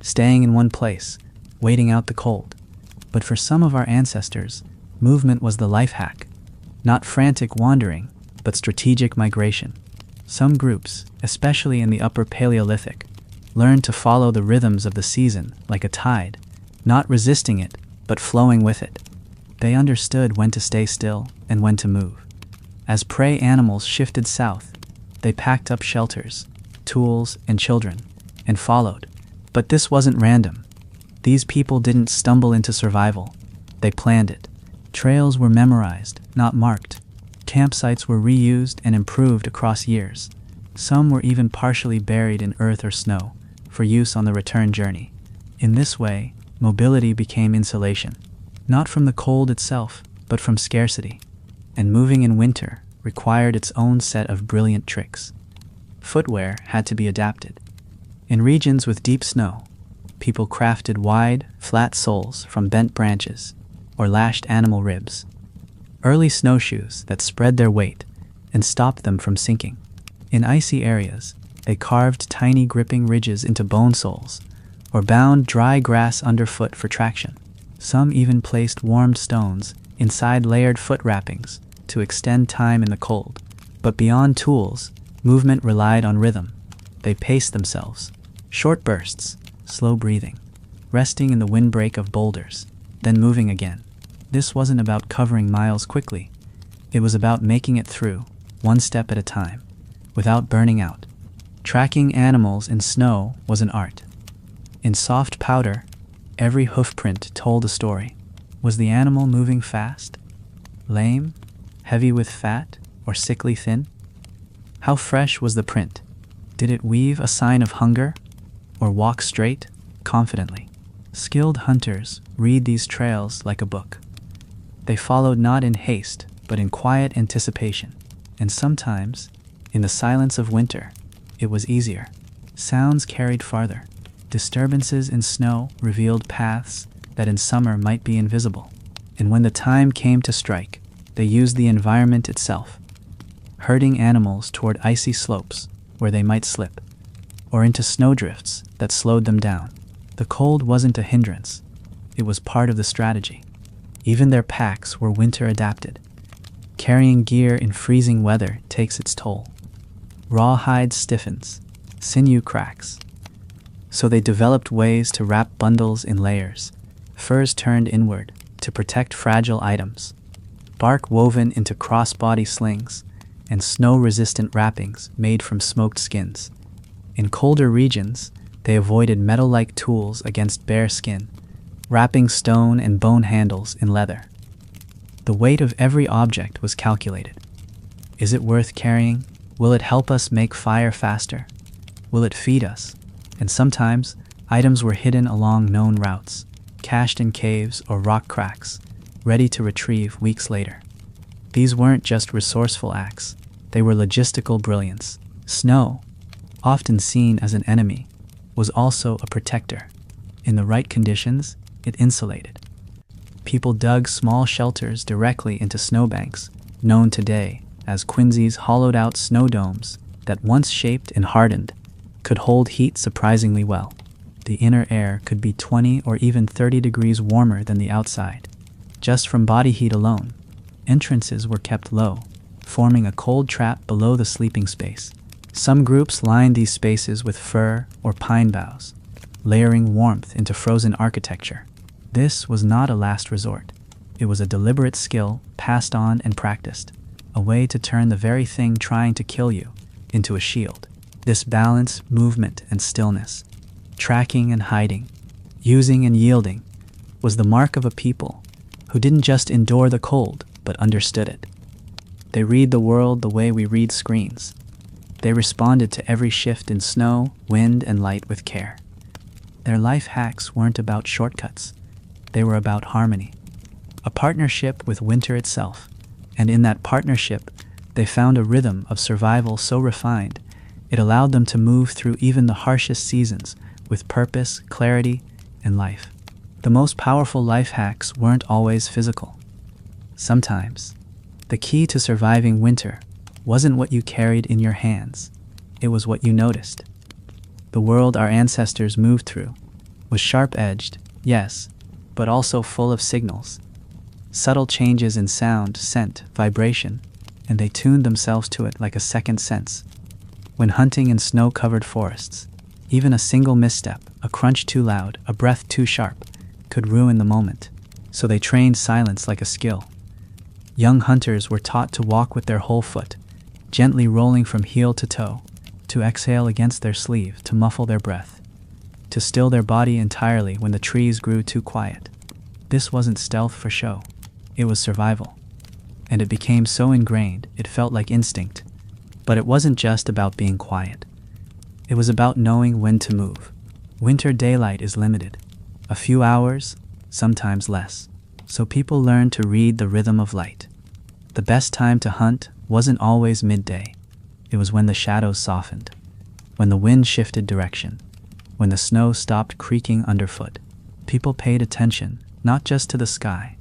staying in one place, waiting out the cold. But for some of our ancestors, movement was the life hack. Not frantic wandering, but strategic migration. Some groups, especially in the Upper Paleolithic, learned to follow the rhythms of the season like a tide, not resisting it, but flowing with it. They understood when to stay still and when to move. As prey animals shifted south, they packed up shelters, tools, and children, and followed. But this wasn't random. These people didn't stumble into survival. They planned it. Trails were memorized, not marked. Campsites were reused and improved across years. Some were even partially buried in earth or snow for use on the return journey. In this way, mobility became insulation, not from the cold itself, but from scarcity. And moving in winter required its own set of brilliant tricks. Footwear had to be adapted. In regions with deep snow, people crafted wide, flat soles from bent branches or lashed animal ribs. Early snowshoes that spread their weight and stopped them from sinking. In icy areas, they carved tiny gripping ridges into bone soles or bound dry grass underfoot for traction. Some even placed warmed stones inside layered foot wrappings to extend time in the cold. But beyond tools, movement relied on rhythm. They paced themselves. Short bursts, slow breathing, resting in the windbreak of boulders, then moving again. This wasn't about covering miles quickly. It was about making it through, one step at a time, without burning out. Tracking animals in snow was an art. In soft powder, every hoofprint told a story. Was the animal moving fast, lame, heavy with fat, or sickly thin? How fresh was the print? Did it weave a sign of hunger, or walk straight, confidently? Skilled hunters read these trails like a book. They followed not in haste, but in quiet anticipation. And sometimes, in the silence of winter, it was easier. Sounds carried farther. Disturbances in snow revealed paths that in summer might be invisible. And when the time came to strike, they used the environment itself, herding animals toward icy slopes where they might slip, or into snowdrifts that slowed them down. The cold wasn't a hindrance. It was part of the strategy. Even their packs were winter adapted. Carrying gear in freezing weather takes its toll. Rawhide stiffens, sinew cracks. So they developed ways to wrap bundles in layers, furs turned inward to protect fragile items, bark woven into crossbody slings, and snow-resistant wrappings made from smoked skins. In colder regions, they avoided metal-like tools against bare skin, wrapping stone and bone handles in leather. The weight of every object was calculated. Is it worth carrying? Will it help us make fire faster? Will it feed us? And sometimes, items were hidden along known routes, cached in caves or rock cracks, ready to retrieve weeks later. These weren't just resourceful acts, they were logistical brilliance. Snow, often seen as an enemy, was also a protector. In the right conditions, it insulated. People dug small shelters directly into snowbanks, known today as Quincy's hollowed-out snow domes that once shaped and hardened, could hold heat surprisingly well. The inner air could be 20 or even 30 degrees warmer than the outside, just from body heat alone. Entrances were kept low, forming a cold trap below the sleeping space. Some groups lined these spaces with fir or pine boughs, layering warmth into frozen architecture. This was not a last resort. It was a deliberate skill passed on and practiced, a way to turn the very thing trying to kill you into a shield. This balance, movement, and stillness, tracking and hiding, using and yielding, was the mark of a people who didn't just endure the cold, but understood it. They read the world the way we read screens. They responded to every shift in snow, wind, and light with care. Their life hacks weren't about shortcuts. They were about harmony, a partnership with winter itself. And in that partnership, they found a rhythm of survival so refined, it allowed them to move through even the harshest seasons with purpose, clarity, and life. The most powerful life hacks weren't always physical. Sometimes, the key to surviving winter wasn't what you carried in your hands. It was what you noticed. The world our ancestors moved through was sharp-edged, yes, but also full of signals. Subtle changes in sound, scent, vibration, and they tuned themselves to it like a second sense. When hunting in snow-covered forests, even a single misstep, a crunch too loud, a breath too sharp, could ruin the moment. So they trained silence like a skill. Young hunters were taught to walk with their whole foot, gently rolling from heel to toe, to exhale against their sleeve to muffle their breath, to still their body entirely when the trees grew too quiet. This wasn't stealth for show. It was survival. And it became so ingrained, it felt like instinct. But it wasn't just about being quiet. It was about knowing when to move. Winter daylight is limited. A few hours, sometimes less. So people learned to read the rhythm of light. The best time to hunt wasn't always midday. It was when the shadows softened, when the wind shifted direction, when the snow stopped creaking underfoot. People paid attention, not just to the sky,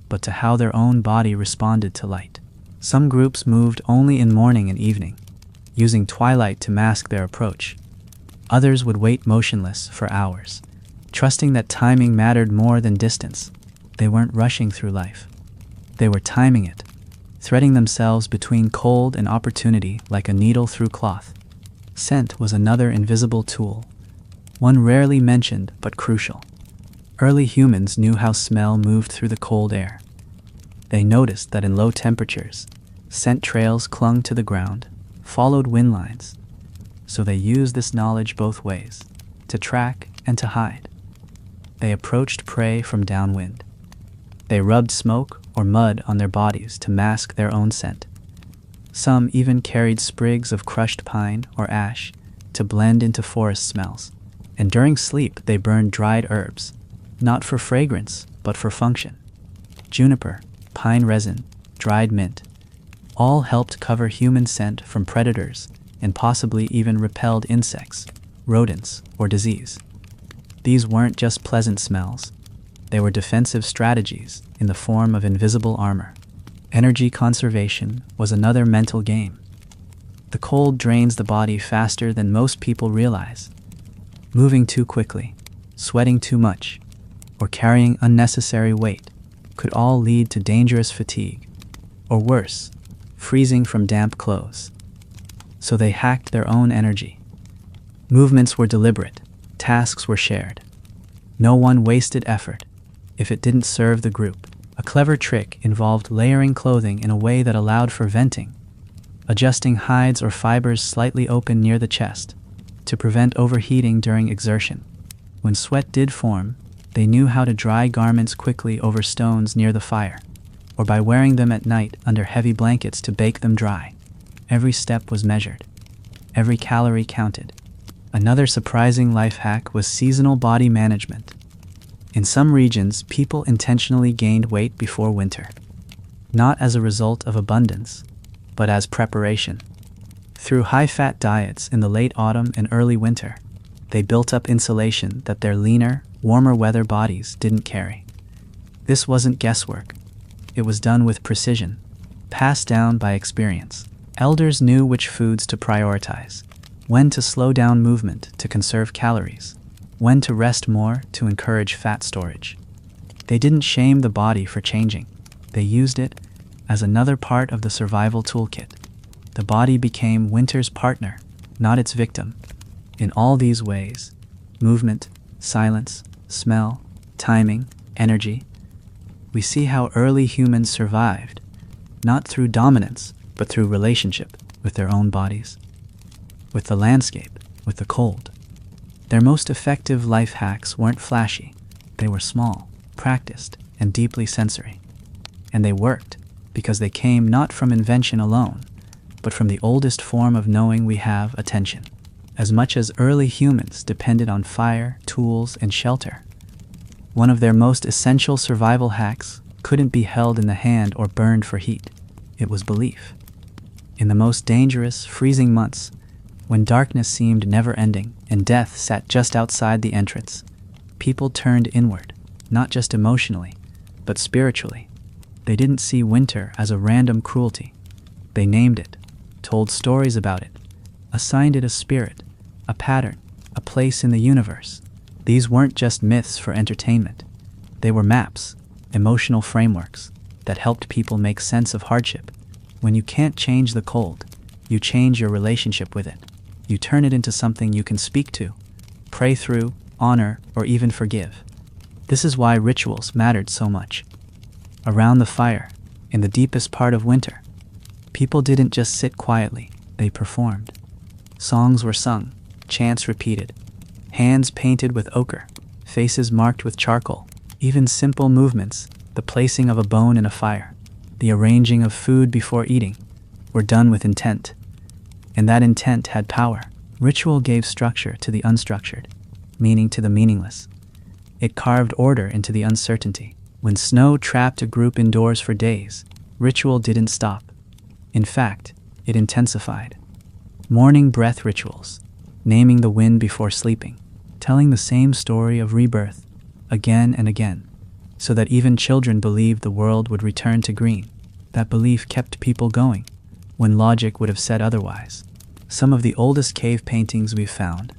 but to how their own body responded to light. Some groups moved only in morning and evening, using twilight to mask their approach. Others would wait motionless for hours, trusting that timing mattered more than distance. They weren't rushing through life. They were timing it, threading themselves between cold and opportunity like a needle through cloth. Scent was another invisible tool, one rarely mentioned but crucial. Early humans knew how smell moved through the cold air. They noticed that in low temperatures, scent trails clung to the ground, followed wind lines. So they used this knowledge both ways, to track and to hide. They approached prey from downwind. They rubbed smoke or mud on their bodies to mask their own scent. Some even carried sprigs of crushed pine or ash to blend into forest smells. And during sleep, they burned dried herbs, not for fragrance, but for function. Juniper, pine resin, dried mint, all helped cover human scent from predators and possibly even repelled insects, rodents, or disease. These weren't just pleasant smells. They were defensive strategies in the form of invisible armor. Energy conservation was another mental game. The cold drains the body faster than most people realize. Moving too quickly, sweating too much, or carrying unnecessary weight could all lead to dangerous fatigue, or worse, freezing from damp clothes. So they hacked their own energy. Movements were deliberate, tasks were shared. No one wasted effort if it didn't serve the group. A clever trick involved layering clothing in a way that allowed for venting, adjusting hides or fibers slightly open near the chest to prevent overheating during exertion. When sweat did form, they knew how to dry garments quickly over stones near the fire, or by wearing them at night under heavy blankets to bake them dry. Every step was measured. Every calorie counted. Another surprising life hack was seasonal body management. In some regions, people intentionally gained weight before winter, not as a result of abundance, but as preparation. Through high-fat diets in the late autumn and early winter, they built up insulation that their leaner, warmer weather bodies didn't carry. This wasn't guesswork. It was done with precision, passed down by experience. Elders knew which foods to prioritize, when to slow down movement to conserve calories, when to rest more to encourage fat storage. They didn't shame the body for changing. They used it as another part of the survival toolkit. The body became winter's partner, not its victim. In all these ways, movement, silence, smell, timing, energy, we see how early humans survived, not through dominance, but through relationship with their own bodies, with the landscape, with the cold. Their most effective life hacks weren't flashy. They were small, practiced, and deeply sensory. And they worked because they came not from invention alone, but from the oldest form of knowing we have, attention. As much as early humans depended on fire, tools, and shelter, one of their most essential survival hacks couldn't be held in the hand or burned for heat. It was belief. In the most dangerous, freezing months, when darkness seemed never-ending and death sat just outside the entrance, people turned inward, not just emotionally, but spiritually. They didn't see winter as a random cruelty. They named it, told stories about it, assigned it a spirit, a pattern, a place in the universe. These weren't just myths for entertainment. They were maps, emotional frameworks that helped people make sense of hardship. When you can't change the cold, you change your relationship with it. You turn it into something you can speak to, pray through, honor, or even forgive. This is why rituals mattered so much. Around the fire, in the deepest part of winter, people didn't just sit quietly, they performed. Songs were sung, chants repeated, hands painted with ochre, faces marked with charcoal, even simple movements, the placing of a bone in a fire, the arranging of food before eating, were done with intent. And that intent had power. Ritual gave structure to the unstructured, meaning to the meaningless. It carved order into the uncertainty. When snow trapped a group indoors for days, ritual didn't stop. In fact, it intensified. Morning breath rituals, naming the wind before sleeping, telling the same story of rebirth again and again, so that even children believed the world would return to green. That belief kept people going when logic would have said otherwise. Some of the oldest cave paintings we've found,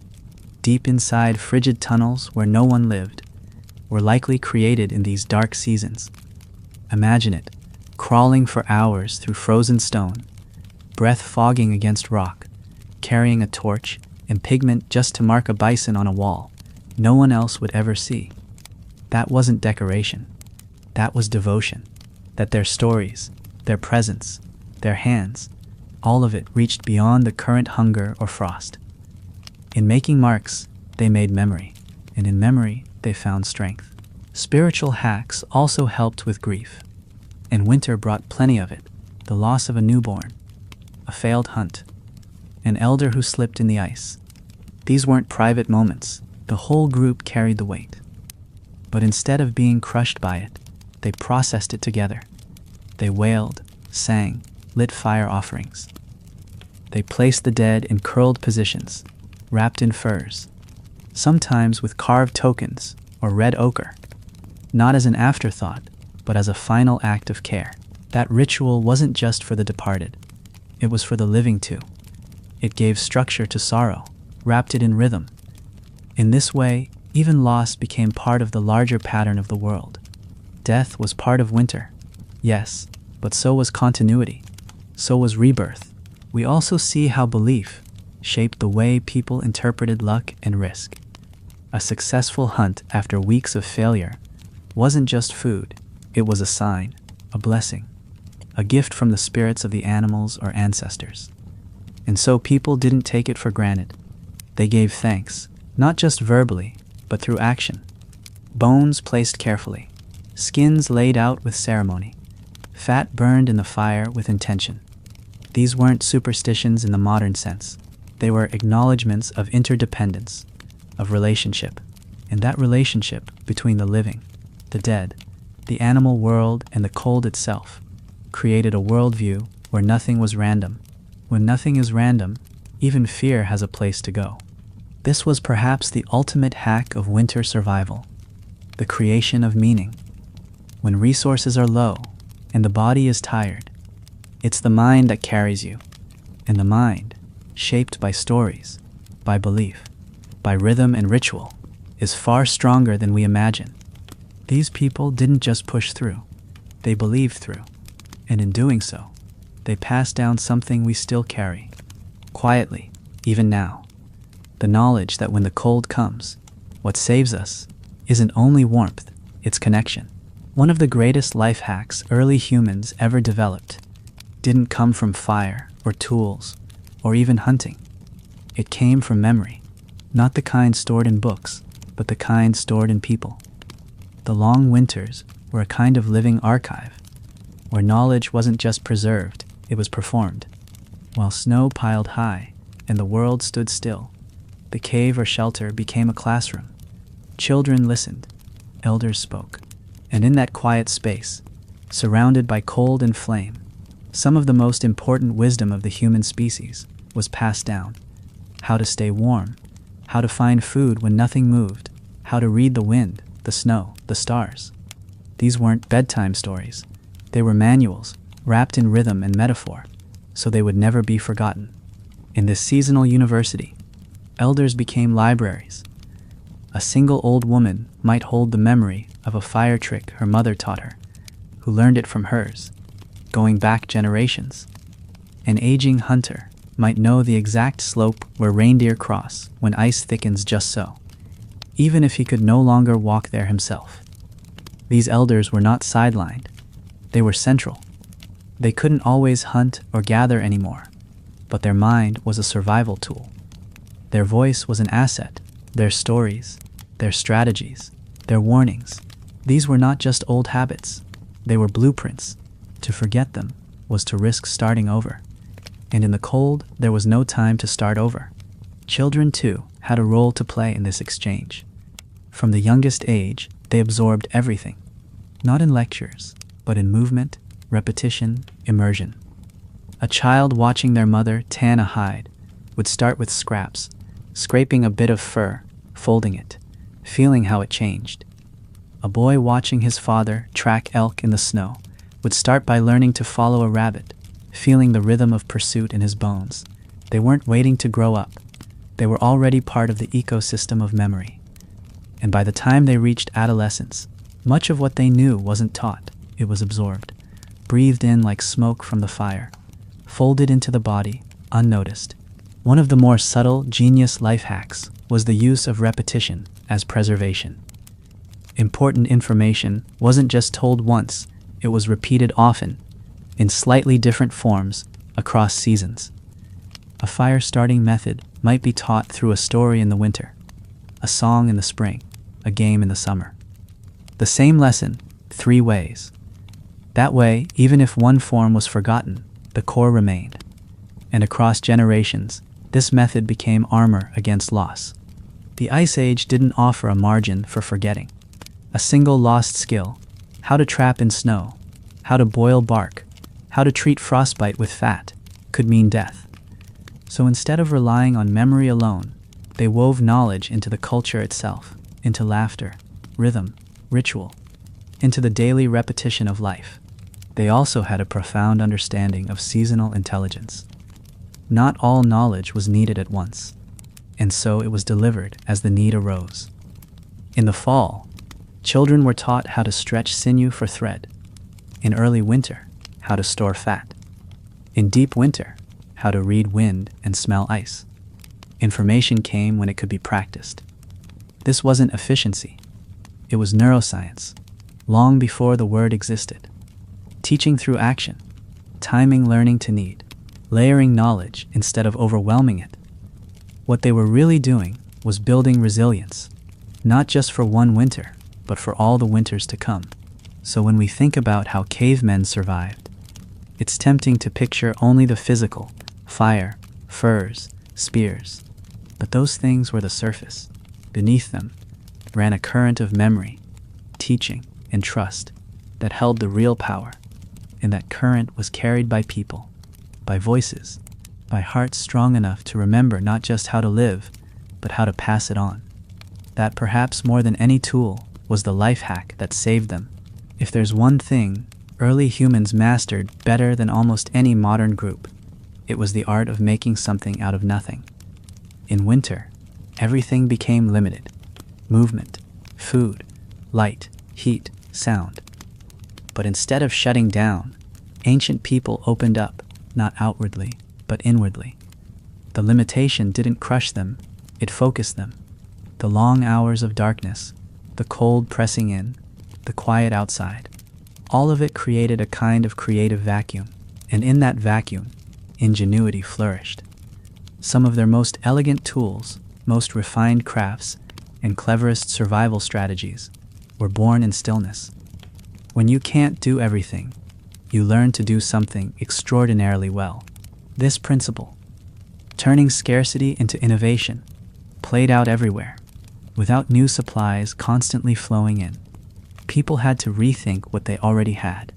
deep inside frigid tunnels where no one lived, were likely created in these dark seasons. Imagine it, crawling for hours through frozen stone, breath fogging against rock, carrying a torch and pigment just to mark a bison on a wall no one else would ever see. That wasn't decoration. That was devotion. That their stories, their presence, their hands, all of it reached beyond the current hunger or frost. In making marks, they made memory, and in memory, they found strength. Spiritual hacks also helped with grief, and winter brought plenty of it. The loss of a newborn, a failed hunt, an elder who slipped in the ice. These weren't private moments. The whole group carried the weight. But instead of being crushed by it, they processed it together. They wailed, sang, lit fire offerings. They placed the dead in curled positions, wrapped in furs, sometimes with carved tokens or red ochre, not as an afterthought, but as a final act of care. That ritual wasn't just for the departed. It was for the living too. It gave structure to sorrow, wrapped it in rhythm. In this way, even loss became part of the larger pattern of the world. Death was part of winter, yes, but so was continuity. So was rebirth. We also see how belief shaped the way people interpreted luck and risk. A successful hunt after weeks of failure wasn't just food, it was a sign, a blessing, a gift from the spirits of the animals or ancestors. And so people didn't take it for granted. They gave thanks, not just verbally, but through action. Bones placed carefully, skins laid out with ceremony, fat burned in the fire with intention. These weren't superstitions in the modern sense. They were acknowledgments of interdependence, of relationship, and that relationship between the living, the dead, the animal world, and the cold itself created a worldview where nothing was random. When nothing is random, even fear has a place to go. This was perhaps the ultimate hack of winter survival, the creation of meaning. When resources are low and the body is tired, it's the mind that carries you, and the mind, shaped by stories, by belief, by rhythm and ritual, is far stronger than we imagine. These people didn't just push through, they believed through. And in doing so, they passed down something we still carry, quietly, even now. The knowledge that when the cold comes, what saves us isn't only warmth, it's connection. One of the greatest life hacks early humans ever developed didn't come from fire or tools or even hunting. It came from memory, not the kind stored in books, but the kind stored in people. The long winters were a kind of living archive, where knowledge wasn't just preserved, it was performed. While snow piled high and the world stood still, the cave or shelter became a classroom. Children listened, elders spoke, and in that quiet space, surrounded by cold and flame, some of the most important wisdom of the human species was passed down. How to stay warm, how to find food when nothing moved, how to read the wind, the snow, the stars. These weren't bedtime stories. They were manuals, wrapped in rhythm and metaphor, so they would never be forgotten. In this seasonal university, elders became libraries. A single old woman might hold the memory of a fire trick her mother taught her, who learned it from hers, going back generations. An aging hunter might know the exact slope where reindeer cross when ice thickens just so, even if he could no longer walk there himself. These elders were not sidelined. They were central. They couldn't always hunt or gather anymore, but their mind was a survival tool. Their voice was an asset, their stories, their strategies, their warnings. These were not just old habits. They were blueprints. To forget them was to risk starting over. And in the cold, there was no time to start over. Children, too, had a role to play in this exchange. From the youngest age, they absorbed everything, not in lectures, but in movement, repetition, immersion. A child watching their mother tan a hide would start with scraps, scraping a bit of fur, folding it, feeling how it changed. A boy watching his father track elk in the snow would start by learning to follow a rabbit, feeling the rhythm of pursuit in his bones. They weren't waiting to grow up. They were already part of the ecosystem of memory. And by the time they reached adolescence, much of what they knew wasn't taught, it was absorbed, breathed in like smoke from the fire, folded into the body, unnoticed. One of the more subtle, genius life hacks was the use of repetition as preservation. Important information wasn't just told once, it was repeated often, in slightly different forms, across seasons. A fire-starting method might be taught through a story in the winter, a song in the spring, a game in the summer. The same lesson, 3 ways. That way, even if one form was forgotten, the core remained. And across generations, this method became armor against loss. The Ice Age didn't offer a margin for forgetting. A single lost skill, how to trap in snow, how to boil bark, how to treat frostbite with fat, could mean death. So instead of relying on memory alone, they wove knowledge into the culture itself, into laughter, rhythm, ritual, into the daily repetition of life. They also had a profound understanding of seasonal intelligence. Not all knowledge was needed at once, and so it was delivered as the need arose. In the fall, children were taught how to stretch sinew for thread. In early winter, how to store fat. In deep winter, how to read wind and smell ice. Information came when it could be practiced. This wasn't efficiency. It was neuroscience, long before the word existed. Teaching through action, timing learning to need, layering knowledge instead of overwhelming it. What they were really doing was building resilience, not just for one winter, but for all the winters to come. So when we think about how cavemen survived, it's tempting to picture only the physical, fire, furs, spears. But those things were the surface. Beneath them ran a current of memory, teaching, and trust that held the real power. And that current was carried by people, by voices, by hearts strong enough to remember not just how to live, but how to pass it on. That perhaps more than any tool was the life hack that saved them. If there's one thing early humans mastered better than almost any modern group, it was the art of making something out of nothing. In winter, everything became limited. Movement, food, light, heat, sound. But instead of shutting down, Ancient people opened up, not outwardly, but inwardly. The limitation didn't crush them, it focused them. The long hours of darkness, the cold pressing in, the quiet outside, all of it created a kind of creative vacuum, and in that vacuum, ingenuity flourished. Some of their most elegant tools, most refined crafts, and cleverest survival strategies were born in stillness. When you can't do everything, you learn to do something extraordinarily well. This principle, turning scarcity into innovation, played out everywhere, without new supplies constantly flowing in. People had to rethink what they already had.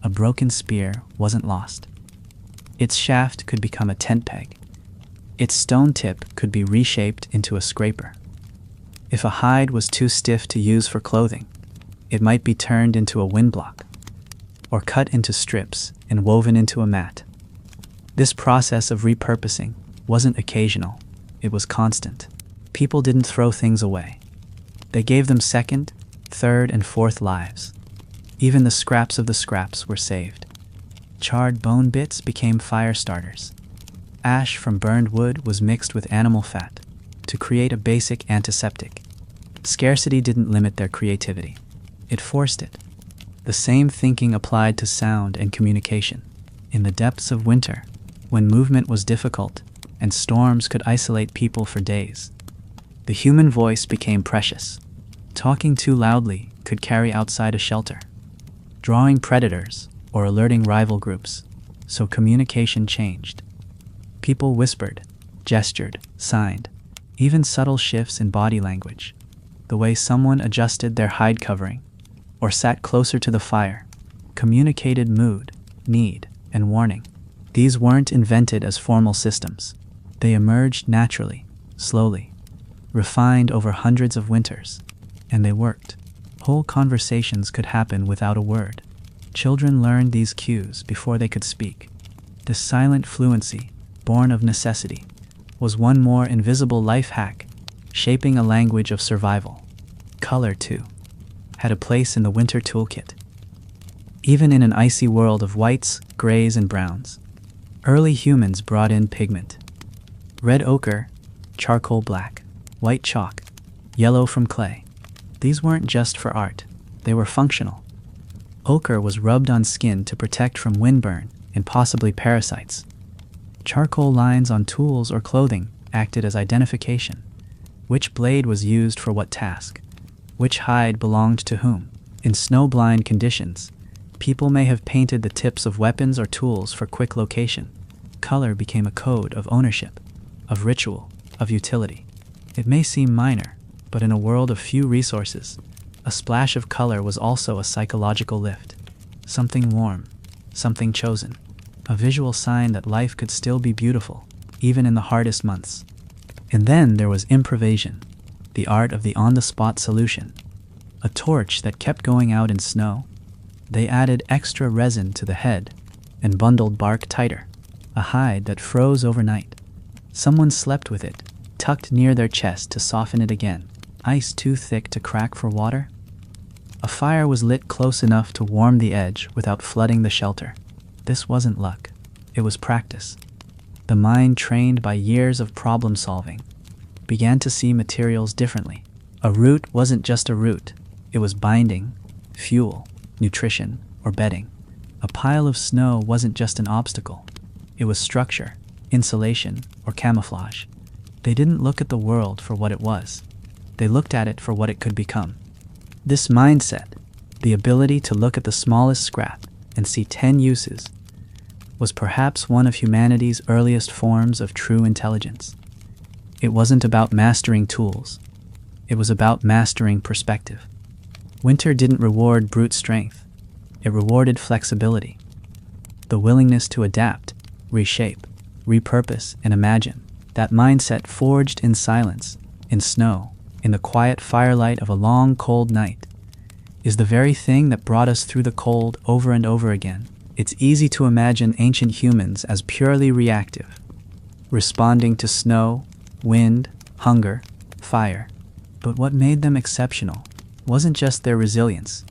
A broken spear wasn't lost. Its shaft could become a tent peg. Its stone tip could be reshaped into a scraper. If a hide was too stiff to use for clothing, it might be turned into a windblock, or cut into strips and woven into a mat. This process of repurposing wasn't occasional, it was constant. People didn't throw things away. They gave them second, third, and fourth lives. Even the scraps of the scraps were saved. Charred bone bits became fire starters. Ash from burned wood was mixed with animal fat to create a basic antiseptic. Scarcity didn't limit their creativity. It forced it. The same thinking applied to sound and communication. In the depths of winter, when movement was difficult and storms could isolate people for days, the human voice became precious. Talking too loudly could carry outside a shelter, drawing predators or alerting rival groups, so communication changed. People whispered, gestured, signed, even subtle shifts in body language, the way someone adjusted their hide covering or sat closer to the fire, communicated mood, need, and warning. These weren't invented as formal systems. They emerged naturally, slowly, refined over hundreds of winters, and they worked. Whole conversations could happen without a word. Children learned these cues before they could speak. This silent fluency, born of necessity, was one more invisible life hack, shaping a language of survival. Color, too, had a place in the winter toolkit. Even in an icy world of whites, grays, and browns, early humans brought in pigment. Red ochre, charcoal black, white chalk, yellow from clay. These weren't just for art, they were functional. Ochre was rubbed on skin to protect from windburn and possibly parasites. Charcoal lines on tools or clothing acted as identification. Which blade was used for what task? Which hide belonged to whom? In snow-blind conditions, people may have painted the tips of weapons or tools for quick location. Color became a code of ownership, of ritual, of utility. It may seem minor, but in a world of few resources, a splash of color was also a psychological lift. Something warm, something chosen, a visual sign that life could still be beautiful, even in the hardest months. And then there was improvisation, the art of the on-the-spot solution. A torch that kept going out in snow. They added extra resin to the head and bundled bark tighter. A hide that froze overnight. Someone slept with it, tucked near their chest to soften it again. Ice too thick to crack for water? A fire was lit close enough to warm the edge without flooding the shelter. This wasn't luck. It was practice. The mind, trained by years of problem solving, began to see materials differently. A root wasn't just a root. It was binding, fuel, nutrition, or bedding. A pile of snow wasn't just an obstacle. It was structure, insulation, or camouflage. They didn't look at the world for what it was. They looked at it for what it could become. This mindset, the ability to look at the smallest scrap and see 10 uses, was perhaps one of humanity's earliest forms of true intelligence. It wasn't about mastering tools. It was about mastering perspective. Winter didn't reward brute strength. It rewarded flexibility. The willingness to adapt, reshape, repurpose, and imagine. That mindset forged in silence, in snow, in the quiet firelight of a long, cold night, is the very thing that brought us through the cold over and over again. It's easy to imagine ancient humans as purely reactive, responding to snow, wind, hunger, fire. But what made them exceptional wasn't just their resilience,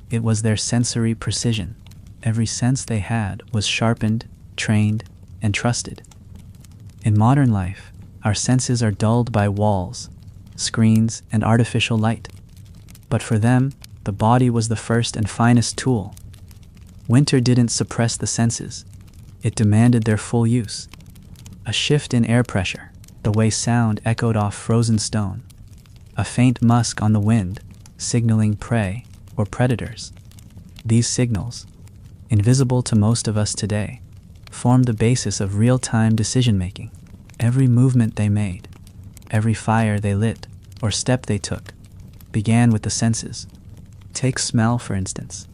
it was their sensory precision. Every sense they had was sharpened, trained, and trusted. In modern life, our senses are dulled by walls, screens, and artificial light. But for them, the body was the first and finest tool. Winter didn't suppress the senses. It demanded their full use. A shift in air pressure, the way sound echoed off frozen stone. A faint musk on the wind, signaling prey or predators. These signals, invisible to most of us today, formed the basis of real-time decision-making. Every movement they made, every fire they lit or step they took, began with the senses. Take smell, for instance.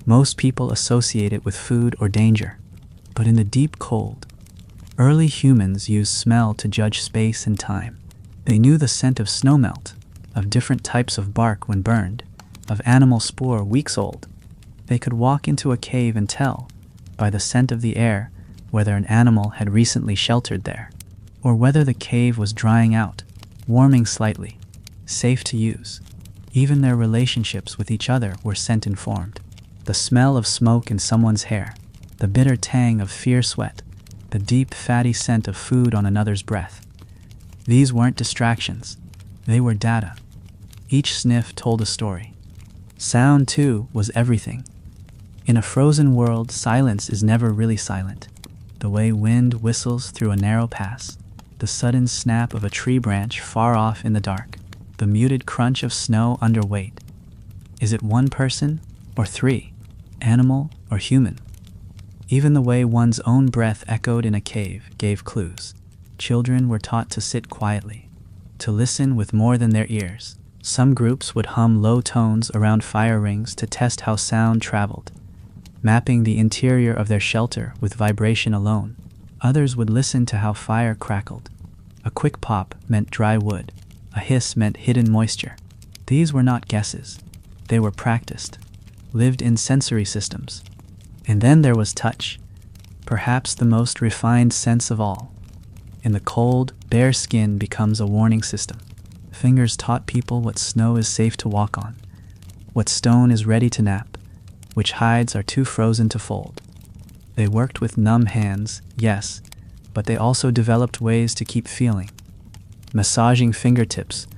Most people associate it with food or danger, but in the deep cold, early humans used smell to judge space and time. They knew the scent of snowmelt, of different types of bark when burned, of animal spoor weeks old. They could walk into a cave and tell, by the scent of the air, whether an animal had recently sheltered there, or whether the cave was drying out, warming slightly, safe to use. Even their relationships with each other were scent-informed. The smell of smoke in someone's hair, the bitter tang of fierce sweat, the deep, fatty scent of food on another's breath. These weren't distractions. They were data. Each sniff told a story. Sound, too, was everything. In a frozen world, silence is never really silent. The way wind whistles through a narrow pass, the sudden snap of a tree branch far off in the dark, the muted crunch of snow under weight. Is it one person or three, animal or human? Even the way one's own breath echoed in a cave gave clues. Children were taught to sit quietly, to listen with more than their ears. Some groups would hum low tones around fire rings to test how sound traveled, mapping the interior of their shelter with vibration alone. Others would listen to how fire crackled. A quick pop meant dry wood. A hiss meant hidden moisture. These were not guesses. They were practiced, lived-in sensory systems. And then there was touch, perhaps the most refined sense of all. In the cold, bare skin becomes a warning system. Fingers taught people what snow is safe to walk on, what stone is ready to nap, which hides are too frozen to fold. They worked with numb hands, yes, but they also developed ways to keep feeling. Massaging fingertips,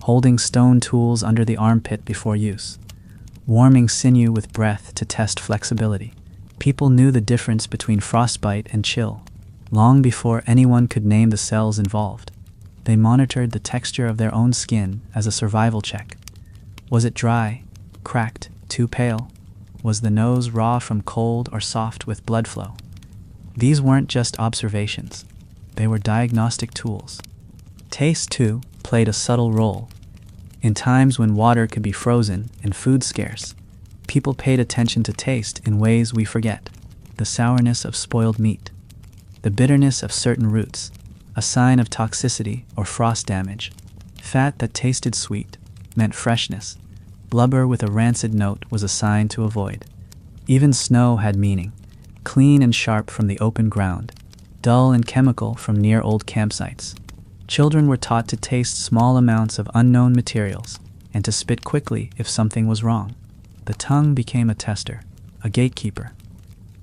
holding stone tools under the armpit before use, warming sinew with breath to test flexibility. People knew the difference between frostbite and chill, long before anyone could name the cells involved. They monitored the texture of their own skin as a survival check. Was it dry, cracked, too pale? Was the nose raw from cold or soft with blood flow? These weren't just observations. They were diagnostic tools. Taste, too, played a subtle role. In times when water could be frozen and food scarce, people paid attention to taste in ways we forget. The sourness of spoiled meat, the bitterness of certain roots, a sign of toxicity or frost damage. Fat that tasted sweet meant freshness. Blubber with a rancid note was a sign to avoid. Even snow had meaning, clean and sharp from the open ground, dull and chemical from near old campsites. Children were taught to taste small amounts of unknown materials and to spit quickly if something was wrong. The tongue became a tester, a gatekeeper,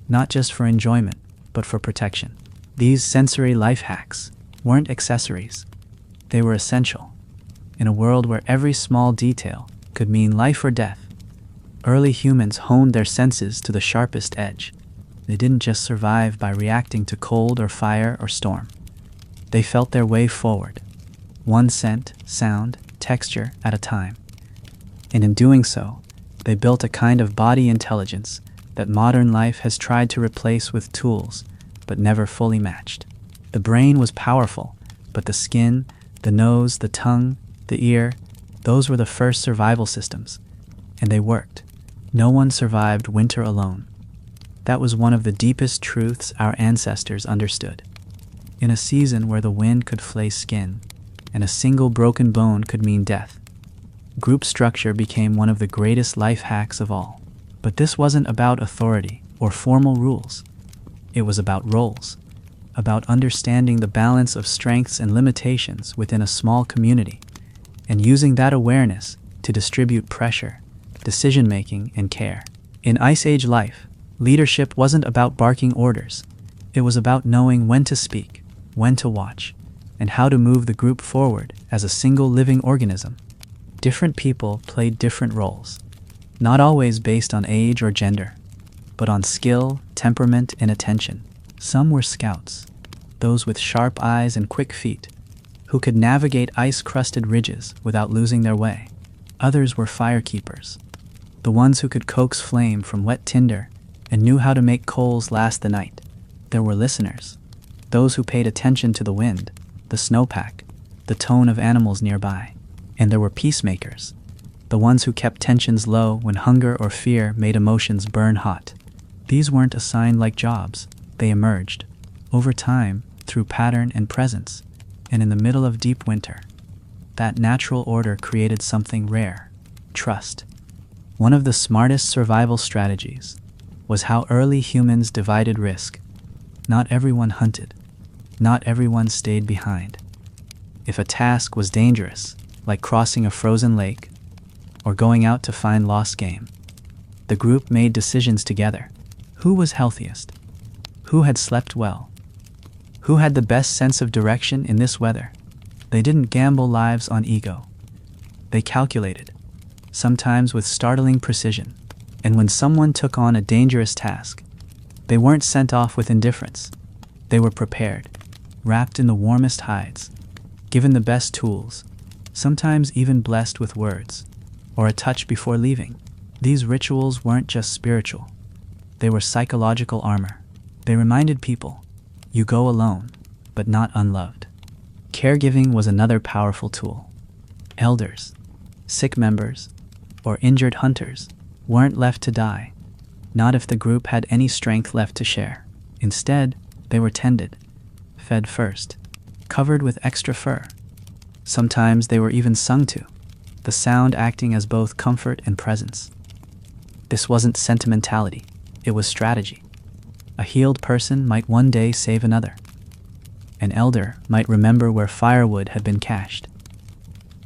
not just for enjoyment, but for protection. These sensory life hacks weren't accessories. They were essential. In a world where every small detail could mean life or death, early humans honed their senses to the sharpest edge. They didn't just survive by reacting to cold or fire or storm. They felt their way forward, one scent, sound, texture at a time. And in doing so, they built a kind of body intelligence that modern life has tried to replace with tools, but never fully matched. The brain was powerful, but the skin, the nose, the tongue, the ear, those were the first survival systems, and they worked. No one survived winter alone. That was one of the deepest truths our ancestors understood. In a season where the wind could flay skin, and a single broken bone could mean death, group structure became one of the greatest life hacks of all. But this wasn't about authority or formal rules. It was about roles, about understanding the balance of strengths and limitations within a small community, and using that awareness to distribute pressure, decision-making, and care. In Ice Age life, Leadership wasn't about barking orders. It was about knowing when to speak, when to watch, and how to move the group forward as a single living organism. Different people played different roles, not always based on age or gender, but on skill, temperament, and attention. Some were scouts, those with sharp eyes and quick feet, who could navigate ice-crusted ridges without losing their way. Others were firekeepers, the ones who could coax flame from wet tinder and knew how to make coals last the night. There were listeners, those who paid attention to the wind, the snowpack, the tone of animals nearby. And there were peacemakers, the ones who kept tensions low when hunger or fear made emotions burn hot. These weren't assigned like jobs. They emerged, over time, through pattern and presence, and in the middle of deep winter. That natural order created something rare: trust. One of the smartest survival strategies was how early humans divided risk. Not everyone hunted. Not everyone stayed behind. If a task was dangerous, like crossing a frozen lake or going out to find lost game, the group made decisions together. Who was healthiest? Who had slept well? Who had the best sense of direction in this weather? They didn't gamble lives on ego. They calculated, sometimes with startling precision. And when someone took on a dangerous task, they weren't sent off with indifference. They were prepared, wrapped in the warmest hides, given the best tools, sometimes even blessed with words or a touch before leaving. These rituals weren't just spiritual. They were psychological armor. They reminded people, you go alone, but not unloved. Caregiving was another powerful tool. Elders, sick members, or injured hunters weren't left to die, not if the group had any strength left to share. Instead, they were tended, fed first, covered with extra fur. Sometimes they were even sung to, the sound acting as both comfort and presence. This wasn't sentimentality, it was strategy. A healed person might one day save another. An elder might remember where firewood had been cached.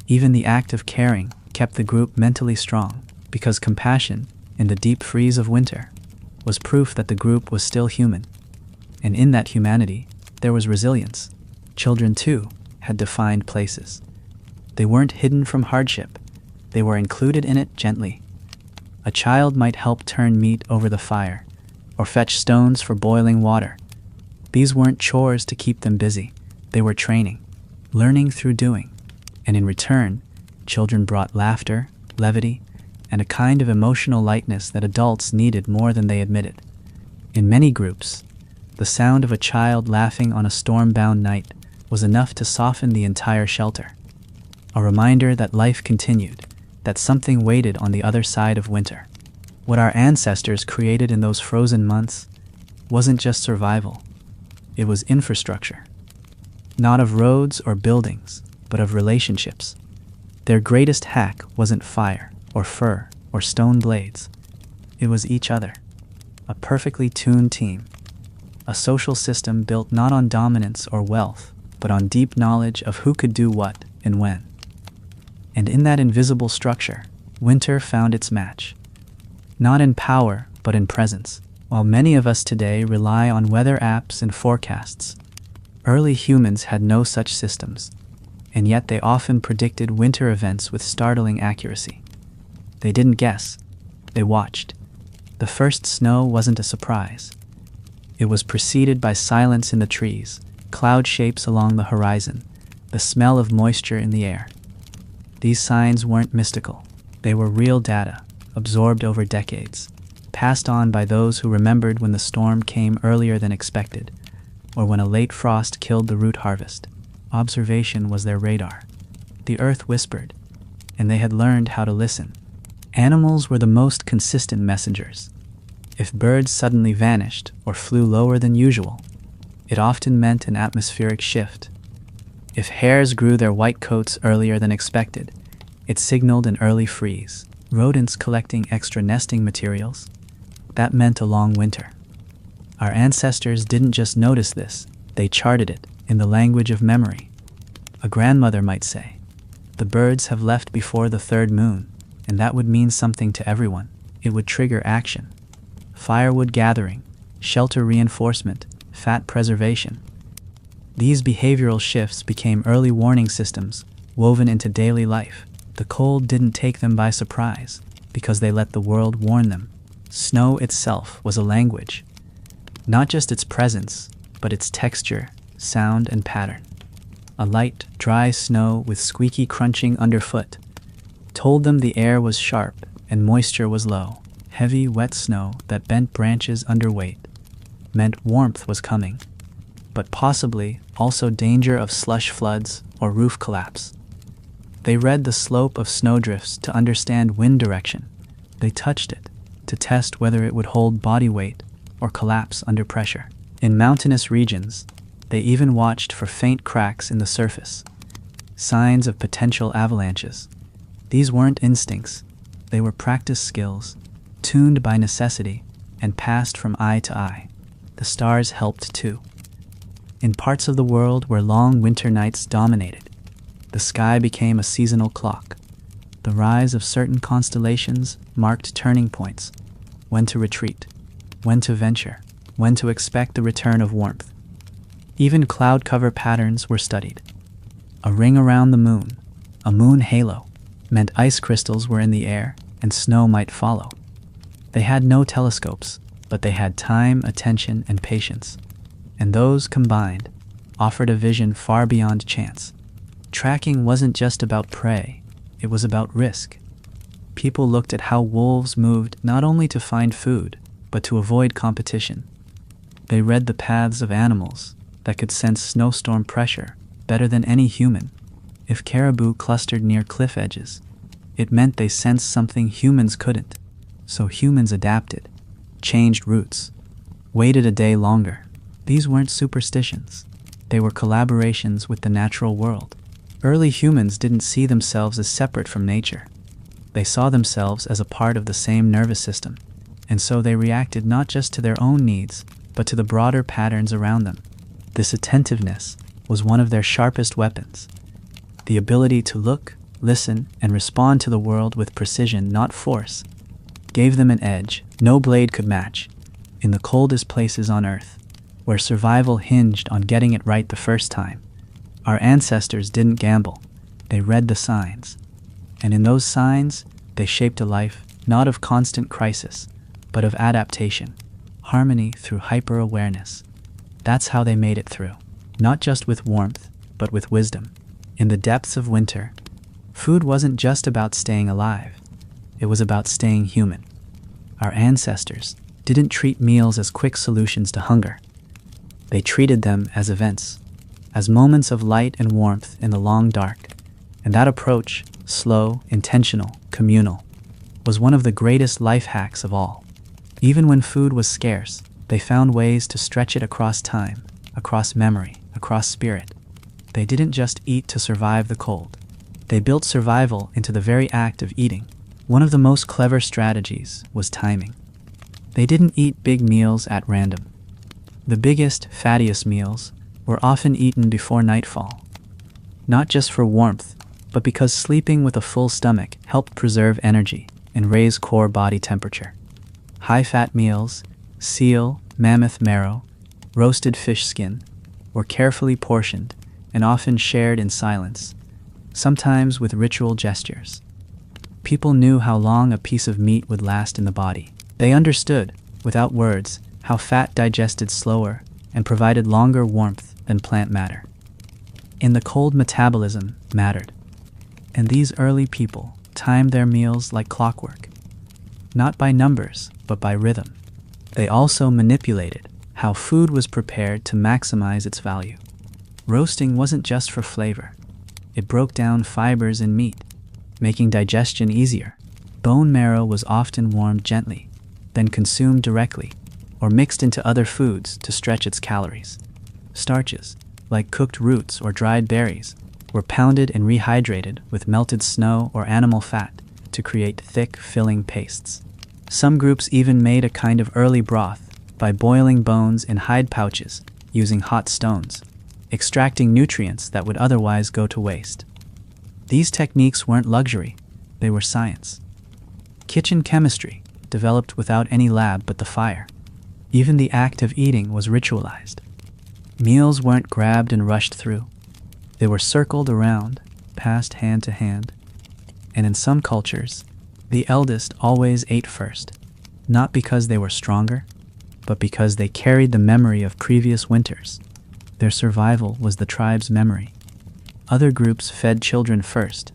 Even the act of caring kept the group mentally strong, because compassion, in the deep freeze of winter, was proof that the group was still human. And in that humanity, there was resilience. Children, too, had defined places. They weren't hidden from hardship. They were included in it gently. A child might help turn meat over the fire, or fetch stones for boiling water. These weren't chores to keep them busy. They were training, learning through doing. And in return, children brought laughter, levity, and a kind of emotional lightness that adults needed more than they admitted. In many groups, the sound of a child laughing on a storm-bound night was enough to soften the entire shelter. A reminder that life continued, that something waited on the other side of winter. What our ancestors created in those frozen months wasn't just survival. It was infrastructure. Not of roads or buildings, but of relationships. Their greatest hack wasn't fire, or fur, or stone blades. It was each other. A perfectly tuned team. A social system built not on dominance or wealth, but on deep knowledge of who could do what and when. And in that invisible structure, winter found its match. Not in power, but in presence. While many of us today rely on weather apps and forecasts, early humans had no such systems, and yet they often predicted winter events with startling accuracy. They didn't guess, they watched. The first snow wasn't a surprise. It was preceded by silence in the trees, cloud shapes along the horizon, the smell of moisture in the air. These signs weren't mystical. They were real data, absorbed over decades, passed on by those who remembered when the storm came earlier than expected, or when a late frost killed the root harvest. Observation was their radar. The earth whispered, and they had learned how to listen. Animals were the most consistent messengers. If birds suddenly vanished or flew lower than usual, it often meant an atmospheric shift. If hares grew their white coats earlier than expected, it signaled an early freeze. Rodents collecting extra nesting materials, that meant a long winter. Our ancestors didn't just notice this, they charted it in the language of memory. A grandmother might say, "The birds have left before the third moon," and that would mean something to everyone. It would trigger action. firewood gathering, shelter reinforcement, fat preservation. These behavioral shifts became early warning systems woven into daily life. The cold didn't take them by surprise because they let the world warn them. Snow itself was a language, not just its presence, but its texture, sound, and pattern. A light, dry snow with squeaky crunching underfoot told them the air was sharp and moisture was low. Heavy, wet snow that bent branches under weight meant warmth was coming, but possibly also danger of slush floods or roof collapse. They read the slope of snowdrifts to understand wind direction. They touched it to test whether it would hold body weight or collapse under pressure. In mountainous regions, they even watched for faint cracks in the surface, signs of potential avalanches. These weren't instincts, they were practiced skills, tuned by necessity and passed from eye to eye. The stars helped too. In parts of the world where long winter nights dominated, the sky became a seasonal clock. The rise of certain constellations marked turning points: when to retreat, when to venture, when to expect the return of warmth. Even cloud cover patterns were studied. A ring around the moon, a moon halo, meant ice crystals were in the air and snow might follow. They had no telescopes, but they had time, attention, and patience. And those combined offered a vision far beyond chance. Tracking wasn't just about prey, it was about risk. People looked at how wolves moved not only to find food, but to avoid competition. They read the paths of animals that could sense snowstorm pressure better than any human. If caribou clustered near cliff edges, it meant they sensed something humans couldn't. So humans adapted, changed routes, waited a day longer. These weren't superstitions. They were collaborations with the natural world. Early humans didn't see themselves as separate from nature. They saw themselves as a part of the same nervous system, and so they reacted not just to their own needs, but to the broader patterns around them. This attentiveness was one of their sharpest weapons. The ability to look, listen, and respond to the world with precision, not force, gave them an edge no blade could match. In the coldest places on Earth, where survival hinged on getting it right the first time, our ancestors didn't gamble. They read the signs. And in those signs, they shaped a life not of constant crisis, but of adaptation, harmony through hyper-awareness. That's how they made it through, not just with warmth, but with wisdom. In the depths of winter, food wasn't just about staying alive. It was about staying human. Our ancestors didn't treat meals as quick solutions to hunger. They treated them as events, as moments of light and warmth in the long dark. And that approach, slow, intentional, communal, was one of the greatest life hacks of all. Even when food was scarce, they found ways to stretch it across time, across memory, across spirit. They didn't just eat to survive the cold. They built survival into the very act of eating. One of the most clever strategies was timing. They didn't eat big meals at random. The biggest, fattiest meals were often eaten before nightfall, not just for warmth, but because sleeping with a full stomach helped preserve energy and raise core body temperature. High-fat meals, seal, mammoth marrow, roasted fish skin, were carefully portioned and often shared in silence, sometimes with ritual gestures. People knew how long a piece of meat would last in the body. They understood, without words, how fat digested slower and provided longer warmth than plant matter. In the cold, metabolism mattered, and these early people timed their meals like clockwork, not by numbers, but by rhythm. They also manipulated how food was prepared to maximize its value. Roasting wasn't just for flavor. It broke down fibers in meat, making digestion easier. Bone marrow was often warmed gently, then consumed directly, or mixed into other foods to stretch its calories. Starches, like cooked roots or dried berries, were pounded and rehydrated with melted snow or animal fat to create thick, filling pastes. Some groups even made a kind of early broth by boiling bones in hide pouches using hot stones, extracting nutrients that would otherwise go to waste. These techniques weren't luxury, they were science. Kitchen chemistry, developed without any lab but the fire. Even the act of eating was ritualized. Meals weren't grabbed and rushed through. They were circled around, passed hand to hand. And in some cultures, the eldest always ate first, not because they were stronger, but because they carried the memory of previous winters. Their survival was the tribe's memory. Other groups fed children first,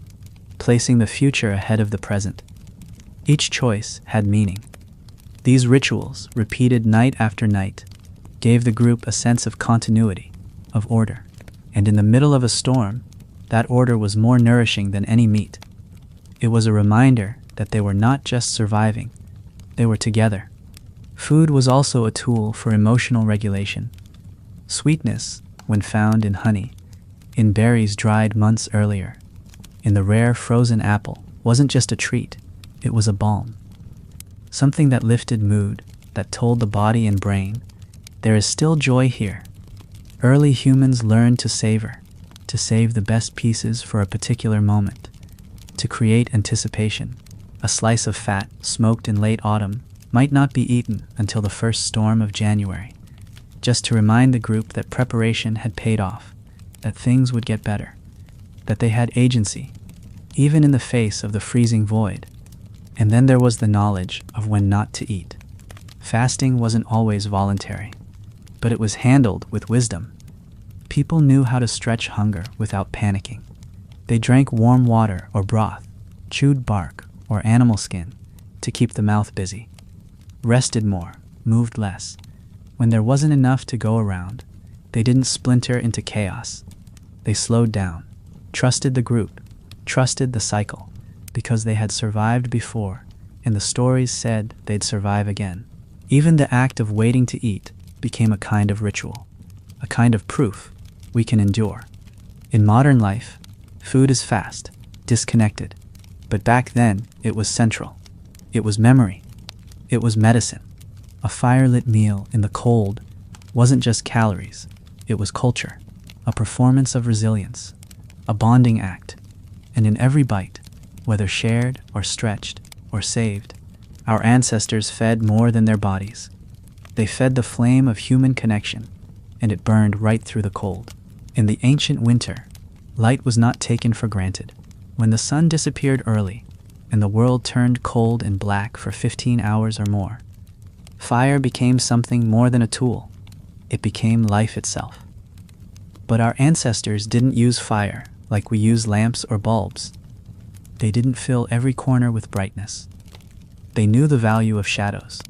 placing the future ahead of the present. Each choice had meaning. These rituals, repeated night after night, gave the group a sense of continuity, of order. And in the middle of a storm, that order was more nourishing than any meat. It was a reminder that they were not just surviving, they were together. Food was also a tool for emotional regulation. Sweetness, when found in honey, in berries dried months earlier, in the rare frozen apple, wasn't just a treat, it was a balm. Something that lifted mood, that told the body and brain, there is still joy here. Early humans learned to savor, to save the best pieces for a particular moment, to create anticipation. A slice of fat, smoked in late autumn, might not be eaten until the first storm of January, just to remind the group that preparation had paid off, that things would get better, that they had agency, even in the face of the freezing void. And then there was the knowledge of when not to eat. Fasting wasn't always voluntary, but it was handled with wisdom. People knew how to stretch hunger without panicking. They drank warm water or broth, chewed bark or animal skin to keep the mouth busy, rested more, moved less. When there wasn't enough to go around, they didn't splinter into chaos. They slowed down, trusted the group, trusted the cycle, because they had survived before, and the stories said they'd survive again. Even the act of waiting to eat became a kind of ritual, a kind of proof we can endure. In modern life, food is fast, disconnected, but back then it was central. It was memory. It was medicine. A fire-lit meal in the cold wasn't just calories, it was culture, a performance of resilience, a bonding act. And in every bite, whether shared or stretched or saved, our ancestors fed more than their bodies. They fed the flame of human connection, and it burned right through the cold. In the ancient winter, light was not taken for granted. When the sun disappeared early, and the world turned cold and black for 15 hours or more, fire became something more than a tool. It became life itself. But our ancestors didn't use fire like we use lamps or bulbs. They didn't fill every corner with brightness. They knew the value of shadows,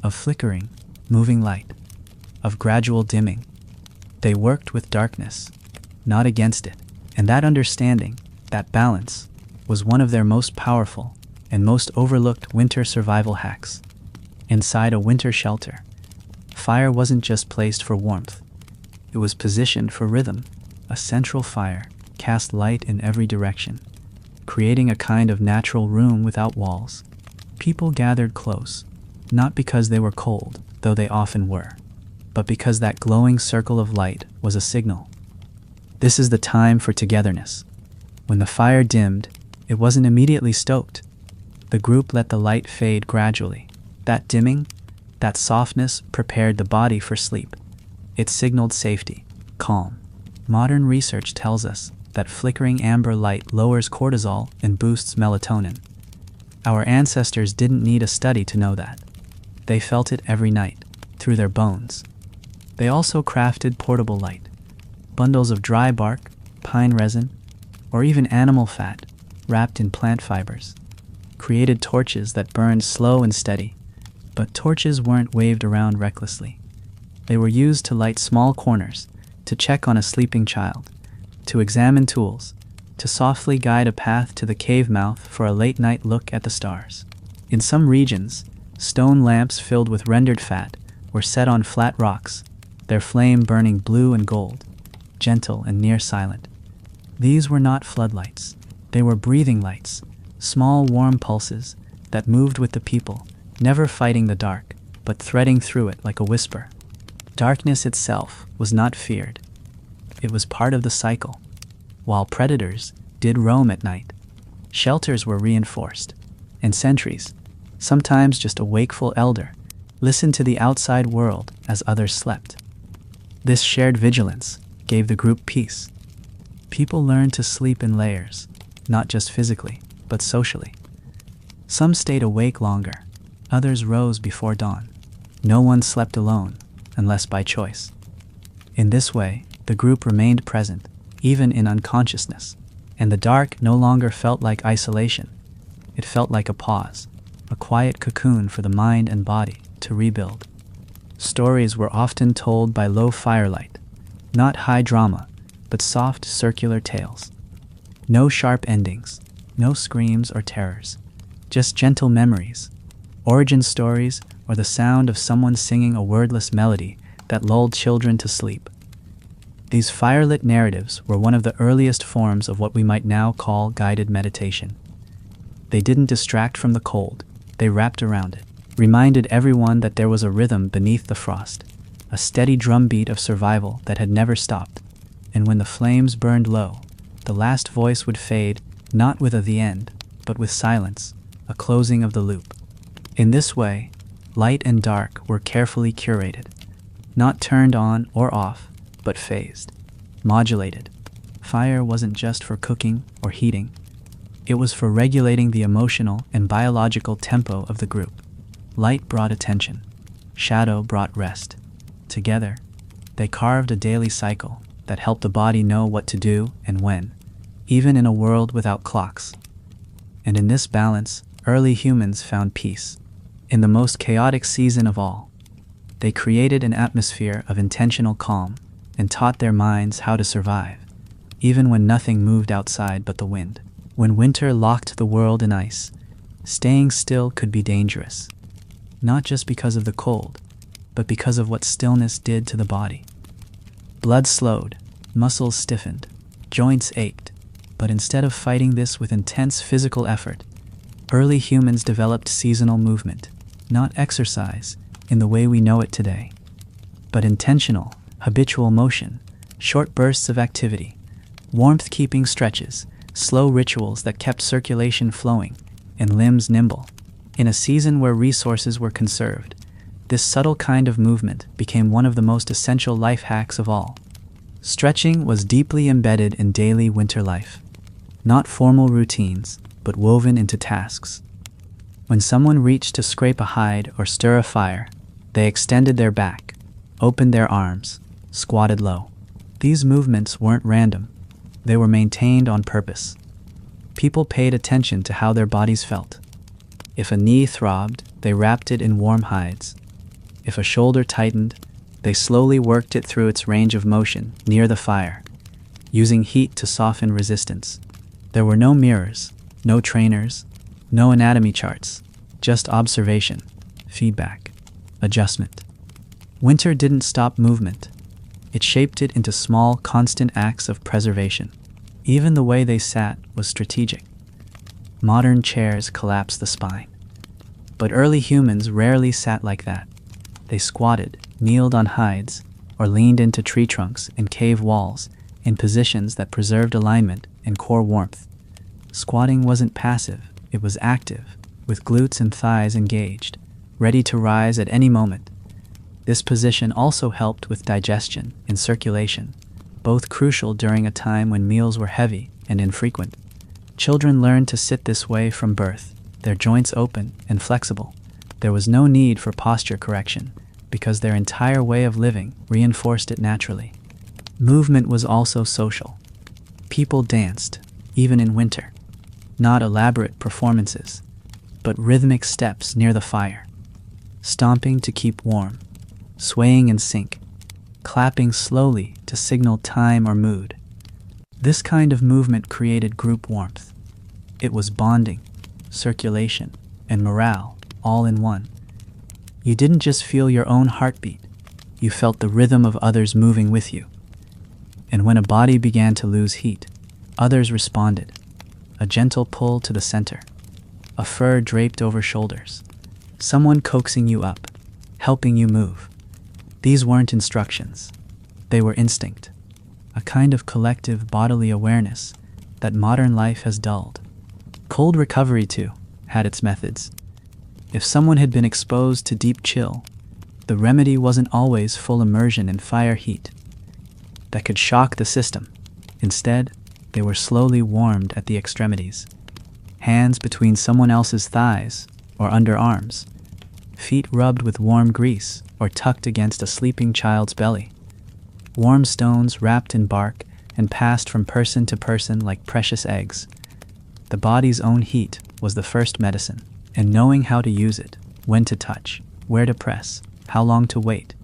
of flickering, moving light, of gradual dimming. They worked with darkness, not against it. And that understanding, that balance, was one of their most powerful and most overlooked winter survival hacks. Inside a winter shelter, fire wasn't just placed for warmth. It was positioned for rhythm. A central fire cast light in every direction, creating a kind of natural room without walls. People gathered close, not because they were cold, though they often were, but because that glowing circle of light was a signal. This is the time for togetherness. When the fire dimmed, it wasn't immediately stoked. The group let the light fade gradually. That dimming, that softness prepared the body for sleep. It signaled safety, calm. Modern research tells us that flickering amber light lowers cortisol and boosts melatonin. Our ancestors didn't need a study to know that. They felt it every night, through their bones. They also crafted portable light. Bundles of dry bark, pine resin, or even animal fat wrapped in plant fibers created torches that burned slow and steady. But torches weren't waved around recklessly. They were used to light small corners, to check on a sleeping child, to examine tools, to softly guide a path to the cave mouth for a late-night look at the stars. In some regions, stone lamps filled with rendered fat were set on flat rocks, their flame burning blue and gold, gentle and near-silent. These were not floodlights. They were breathing lights, small warm pulses that moved with the people, never fighting the dark, but threading through it like a whisper. Darkness itself was not feared. It was part of the cycle. While predators did roam at night, shelters were reinforced, and sentries sometimes just a wakeful elder, listened to the outside world as others slept. This shared vigilance gave the group peace. People learned to sleep in layers, not just physically, but socially. Some stayed awake longer, others rose before dawn. No one slept alone, unless by choice. In this way, the group remained present, even in unconsciousness, and the dark no longer felt like isolation. It felt like a pause, a quiet cocoon for the mind and body to rebuild. Stories were often told by low firelight, not high drama, but soft circular tales. No sharp endings, no screams or terrors, just gentle memories, origin stories, or the sound of someone singing a wordless melody that lulled children to sleep. These firelit narratives were one of the earliest forms of what we might now call guided meditation. They didn't distract from the cold, they wrapped around it, reminded everyone that there was a rhythm beneath the frost, a steady drumbeat of survival that had never stopped. And when the flames burned low, the last voice would fade, not with the end, but with silence, a closing of the loop. In this way, light and dark were carefully curated, not turned on or off, but phased, modulated. Fire wasn't just for cooking or heating. It was for regulating the emotional and biological tempo of the group. Light brought attention. Shadow brought rest. Together, they carved a daily cycle that helped the body know what to do and when, even in a world without clocks. And in this balance, early humans found peace. In the most chaotic season of all, they created an atmosphere of intentional calm and taught their minds how to survive, even when nothing moved outside but the wind. When winter locked the world in ice, staying still could be dangerous, not just because of the cold, but because of what stillness did to the body. Blood slowed, muscles stiffened, joints ached, but instead of fighting this with intense physical effort, early humans developed seasonal movement, not exercise in the way we know it today, but intentional, habitual motion, short bursts of activity, warmth-keeping stretches, slow rituals that kept circulation flowing and limbs nimble. In a season where resources were conserved, this subtle kind of movement became one of the most essential life hacks of all. Stretching was deeply embedded in daily winter life, not formal routines, but woven into tasks. When someone reached to scrape a hide or stir a fire, they extended their back, opened their arms, squatted low. These movements weren't random. They were maintained on purpose. People paid attention to how their bodies felt. If a knee throbbed, they wrapped it in warm hides. If a shoulder tightened, they slowly worked it through its range of motion near the fire, using heat to soften resistance. There were no mirrors, no trainers, no anatomy charts, just observation, feedback, adjustment. Winter didn't stop movement. It shaped it into small, constant acts of preservation. Even the way they sat was strategic. Modern chairs collapse the spine. But early humans rarely sat like that. They squatted, kneeled on hides, or leaned into tree trunks and cave walls in positions that preserved alignment and core warmth. Squatting wasn't passive, it was active, with glutes and thighs engaged, ready to rise at any moment. This position also helped with digestion and circulation, both crucial during a time when meals were heavy and infrequent. Children learned to sit this way from birth, their joints open and flexible. There was no need for posture correction, because their entire way of living reinforced it naturally. Movement was also social. People danced, even in winter. Not elaborate performances, but rhythmic steps near the fire. Stomping to keep warm, swaying in sync, clapping slowly to signal time or mood. This kind of movement created group warmth. It was bonding, circulation, and morale all in one. You didn't just feel your own heartbeat, you felt the rhythm of others moving with you. And when a body began to lose heat, others responded. A gentle pull to the center, a fur draped over shoulders, someone coaxing you up, helping you move. These weren't instructions. They were instinct, a kind of collective bodily awareness that modern life has dulled. Cold recovery, too, had its methods. If someone had been exposed to deep chill, the remedy wasn't always full immersion in fire heat that could shock the system. Instead, they were slowly warmed at the extremities. Hands between someone else's thighs or underarms, feet rubbed with warm grease or tucked against a sleeping child's belly. Warm stones wrapped in bark and passed from person to person like precious eggs. The body's own heat was the first medicine, and knowing how to use it, when to touch, where to press, how long to wait,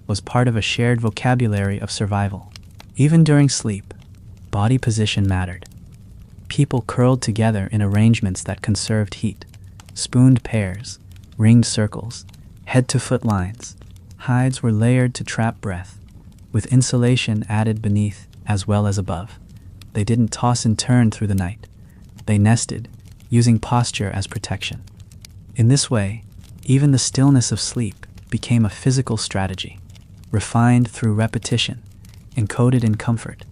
was part of a shared vocabulary of survival. Even during sleep, body position mattered. People curled together in arrangements that conserved heat, spooned pairs, ringed circles, head-to-foot lines. Hides were layered to trap breath, with insulation added beneath as well as above. They didn't toss and turn through the night. They nested, using posture as protection. In this way, even the stillness of sleep became a physical strategy, refined through repetition, encoded in comfort,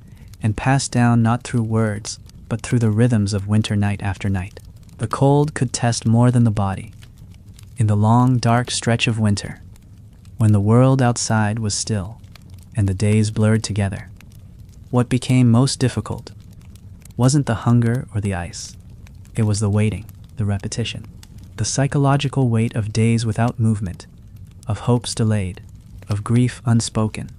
and passed down not through words, but through the rhythms of winter night after night. The cold could test more than the body. In the long, dark stretch of winter, when the world outside was still and the days blurred together, what became most difficult wasn't the hunger or the ice. It was the waiting, the repetition, the psychological weight of days without movement, of hopes delayed, of grief unspoken.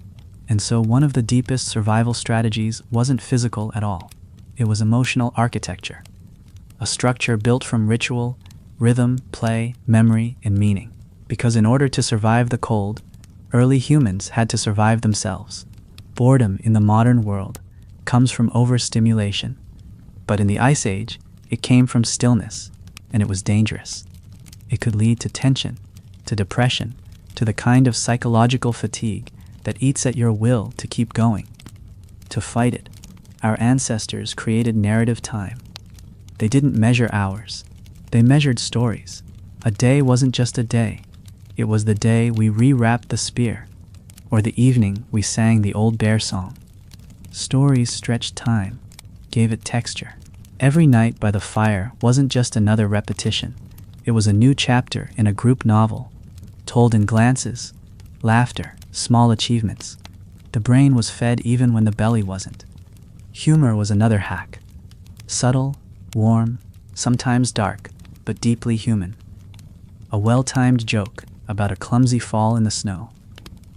And so one of the deepest survival strategies wasn't physical at all. It was emotional architecture, a structure built from ritual, rhythm, play, memory, and meaning. Because in order to survive the cold, early humans had to survive themselves. Boredom in the modern world comes from overstimulation, but in the Ice Age, it came from stillness, and it was dangerous. It could lead to tension, to depression, to the kind of psychological fatigue that eats at your will to keep going. To fight it, our ancestors created narrative time. They didn't measure hours. They measured stories. A day wasn't just a day. It was the day we rewrapped the spear, or the evening we sang the old bear song. Stories stretched time, gave it texture. Every night by the fire wasn't just another repetition. It was a new chapter in a group novel, told in glances, laughter, small achievements. The brain was fed even when the belly wasn't. Humor was another hack. Subtle, warm, sometimes dark, but deeply human. A well-timed joke about a clumsy fall in the snow.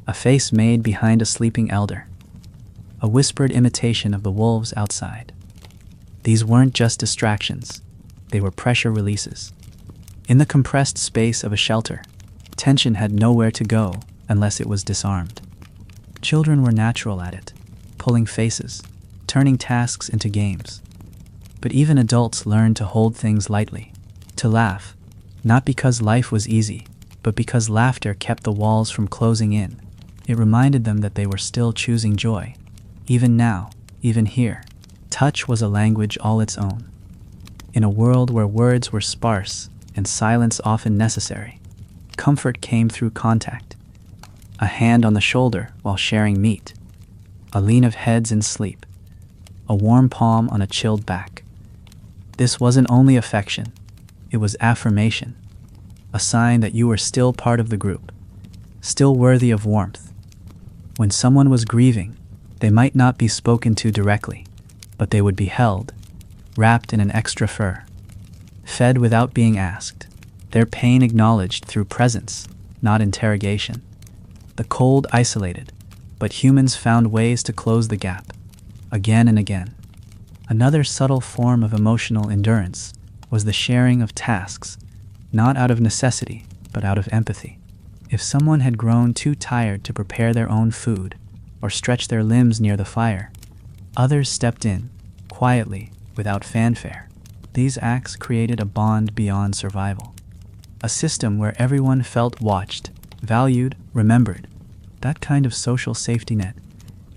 A face made behind a sleeping elder. A whispered imitation of the wolves outside. These weren't just distractions. They were pressure releases. In the compressed space of a shelter, tension had nowhere to go unless it was disarmed. Children were natural at it, pulling faces, turning tasks into games. But even adults learned to hold things lightly, to laugh, not because life was easy, but because laughter kept the walls from closing in. It reminded them that they were still choosing joy. Even now, even here, touch was a language all its own. In a world where words were sparse and silence often necessary, comfort came through contact. A hand on the shoulder while sharing meat. A lean of heads in sleep. A warm palm on a chilled back. This wasn't only affection, it was affirmation. A sign that you were still part of the group, still worthy of warmth. When someone was grieving, they might not be spoken to directly, but they would be held, wrapped in an extra fur, fed without being asked, their pain acknowledged through presence, not interrogation. The cold isolated, but humans found ways to close the gap, again and again. Another subtle form of emotional endurance was the sharing of tasks, not out of necessity, but out of empathy. If someone had grown too tired to prepare their own food or stretch their limbs near the fire, others stepped in, quietly, without fanfare. These acts created a bond beyond survival. A system where everyone felt watched, valued, remembered. That kind of social safety net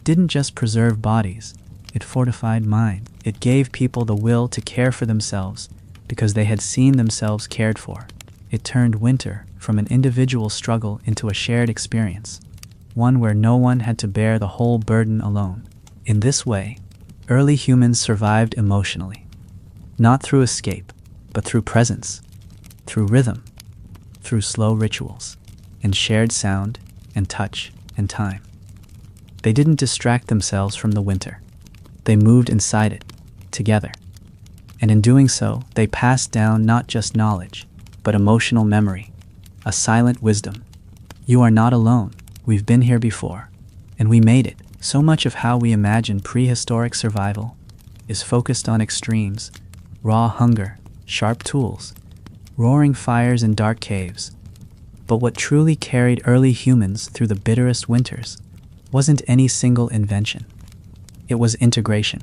didn't just preserve bodies, it fortified minds. It gave people the will to care for themselves because they had seen themselves cared for. It turned winter from an individual struggle into a shared experience, one where no one had to bear the whole burden alone. In this way, early humans survived emotionally, not through escape, but through presence, through rhythm, through slow rituals, and shared sound, and touch, and time. They didn't distract themselves from the winter. They moved inside it, together. And in doing so, they passed down not just knowledge, but emotional memory, a silent wisdom. You are not alone. We've been here before, and we made it. So much of how we imagine prehistoric survival is focused on extremes: raw hunger, sharp tools, roaring fires in dark caves. But what truly carried early humans through the bitterest winters wasn't any single invention. It was integration,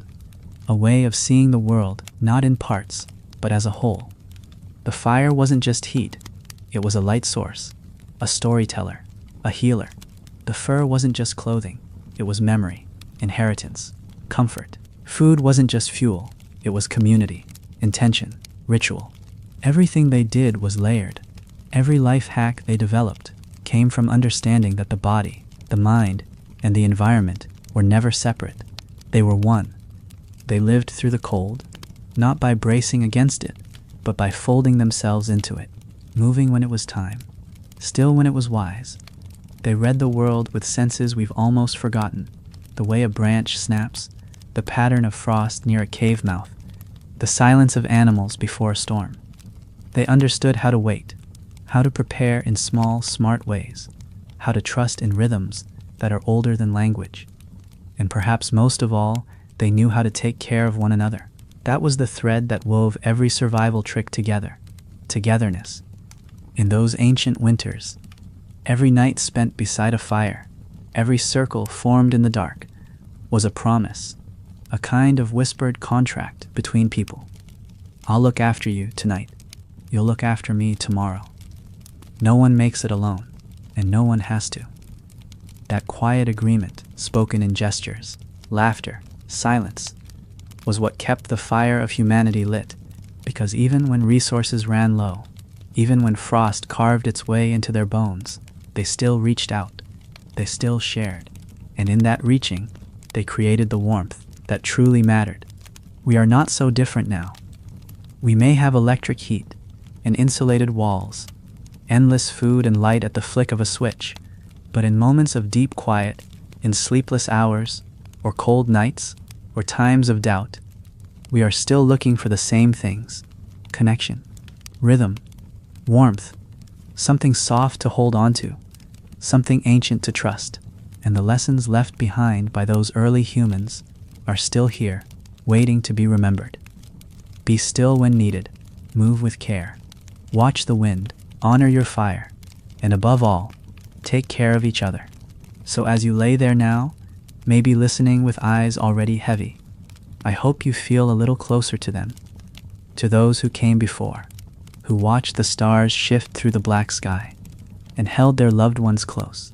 a way of seeing the world not in parts, but as a whole. The fire wasn't just heat, it was a light source, a storyteller, a healer. The fur wasn't just clothing, it was memory, inheritance, comfort. Food wasn't just fuel, it was community, intention, ritual. Everything they did was layered. Every life hack they developed came from understanding that the body, the mind, and the environment were never separate. They were one. They lived through the cold, not by bracing against it, but by folding themselves into it, moving when it was time, still when it was wise. They read the world with senses we've almost forgotten: the way a branch snaps, the pattern of frost near a cave mouth, the silence of animals before a storm. They understood how to wait, how to prepare in small, smart ways, how to trust in rhythms that are older than language. And perhaps most of all, they knew how to take care of one another. That was the thread that wove every survival trick together: togetherness. In those ancient winters, every night spent beside a fire, every circle formed in the dark, was a promise, a kind of whispered contract between people. I'll look after you tonight. You'll look after me tomorrow. No one makes it alone, and no one has to. That quiet agreement, spoken in gestures, laughter, silence, was what kept the fire of humanity lit, because even when resources ran low, even when frost carved its way into their bones, they still reached out, they still shared, and in that reaching, they created the warmth that truly mattered. We are not so different now. We may have electric heat and insulated walls, endless food and light at the flick of a switch, but in moments of deep quiet, in sleepless hours, or cold nights, or times of doubt, we are still looking for the same things: connection, rhythm, warmth, something soft to hold on to, something ancient to trust. And the lessons left behind by those early humans are still here, waiting to be remembered. Be still when needed, move with care, watch the wind, honor your fire, and above all, take care of each other. So as you lay there now, maybe listening with eyes already heavy, I hope you feel a little closer to them, to those who came before, who watched the stars shift through the black sky, and held their loved ones close,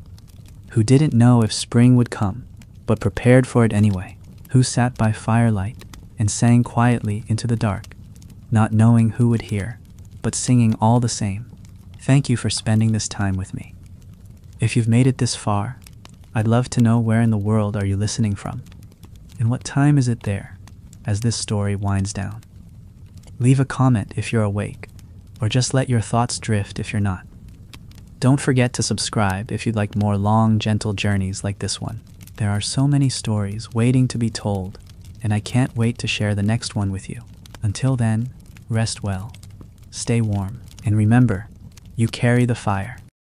who didn't know if spring would come, but prepared for it anyway, who sat by firelight and sang quietly into the dark, not knowing who would hear, but singing all the same. Thank you for spending this time with me. If you've made it this far, I'd love to know where in the world are you listening from, and what time is it there as this story winds down. Leave a comment if you're awake, or just let your thoughts drift if you're not. Don't forget to subscribe if you'd like more long, gentle journeys like this one. There are so many stories waiting to be told, and I can't wait to share the next one with you. Until then, rest well, stay warm, and remember, you carry the fire.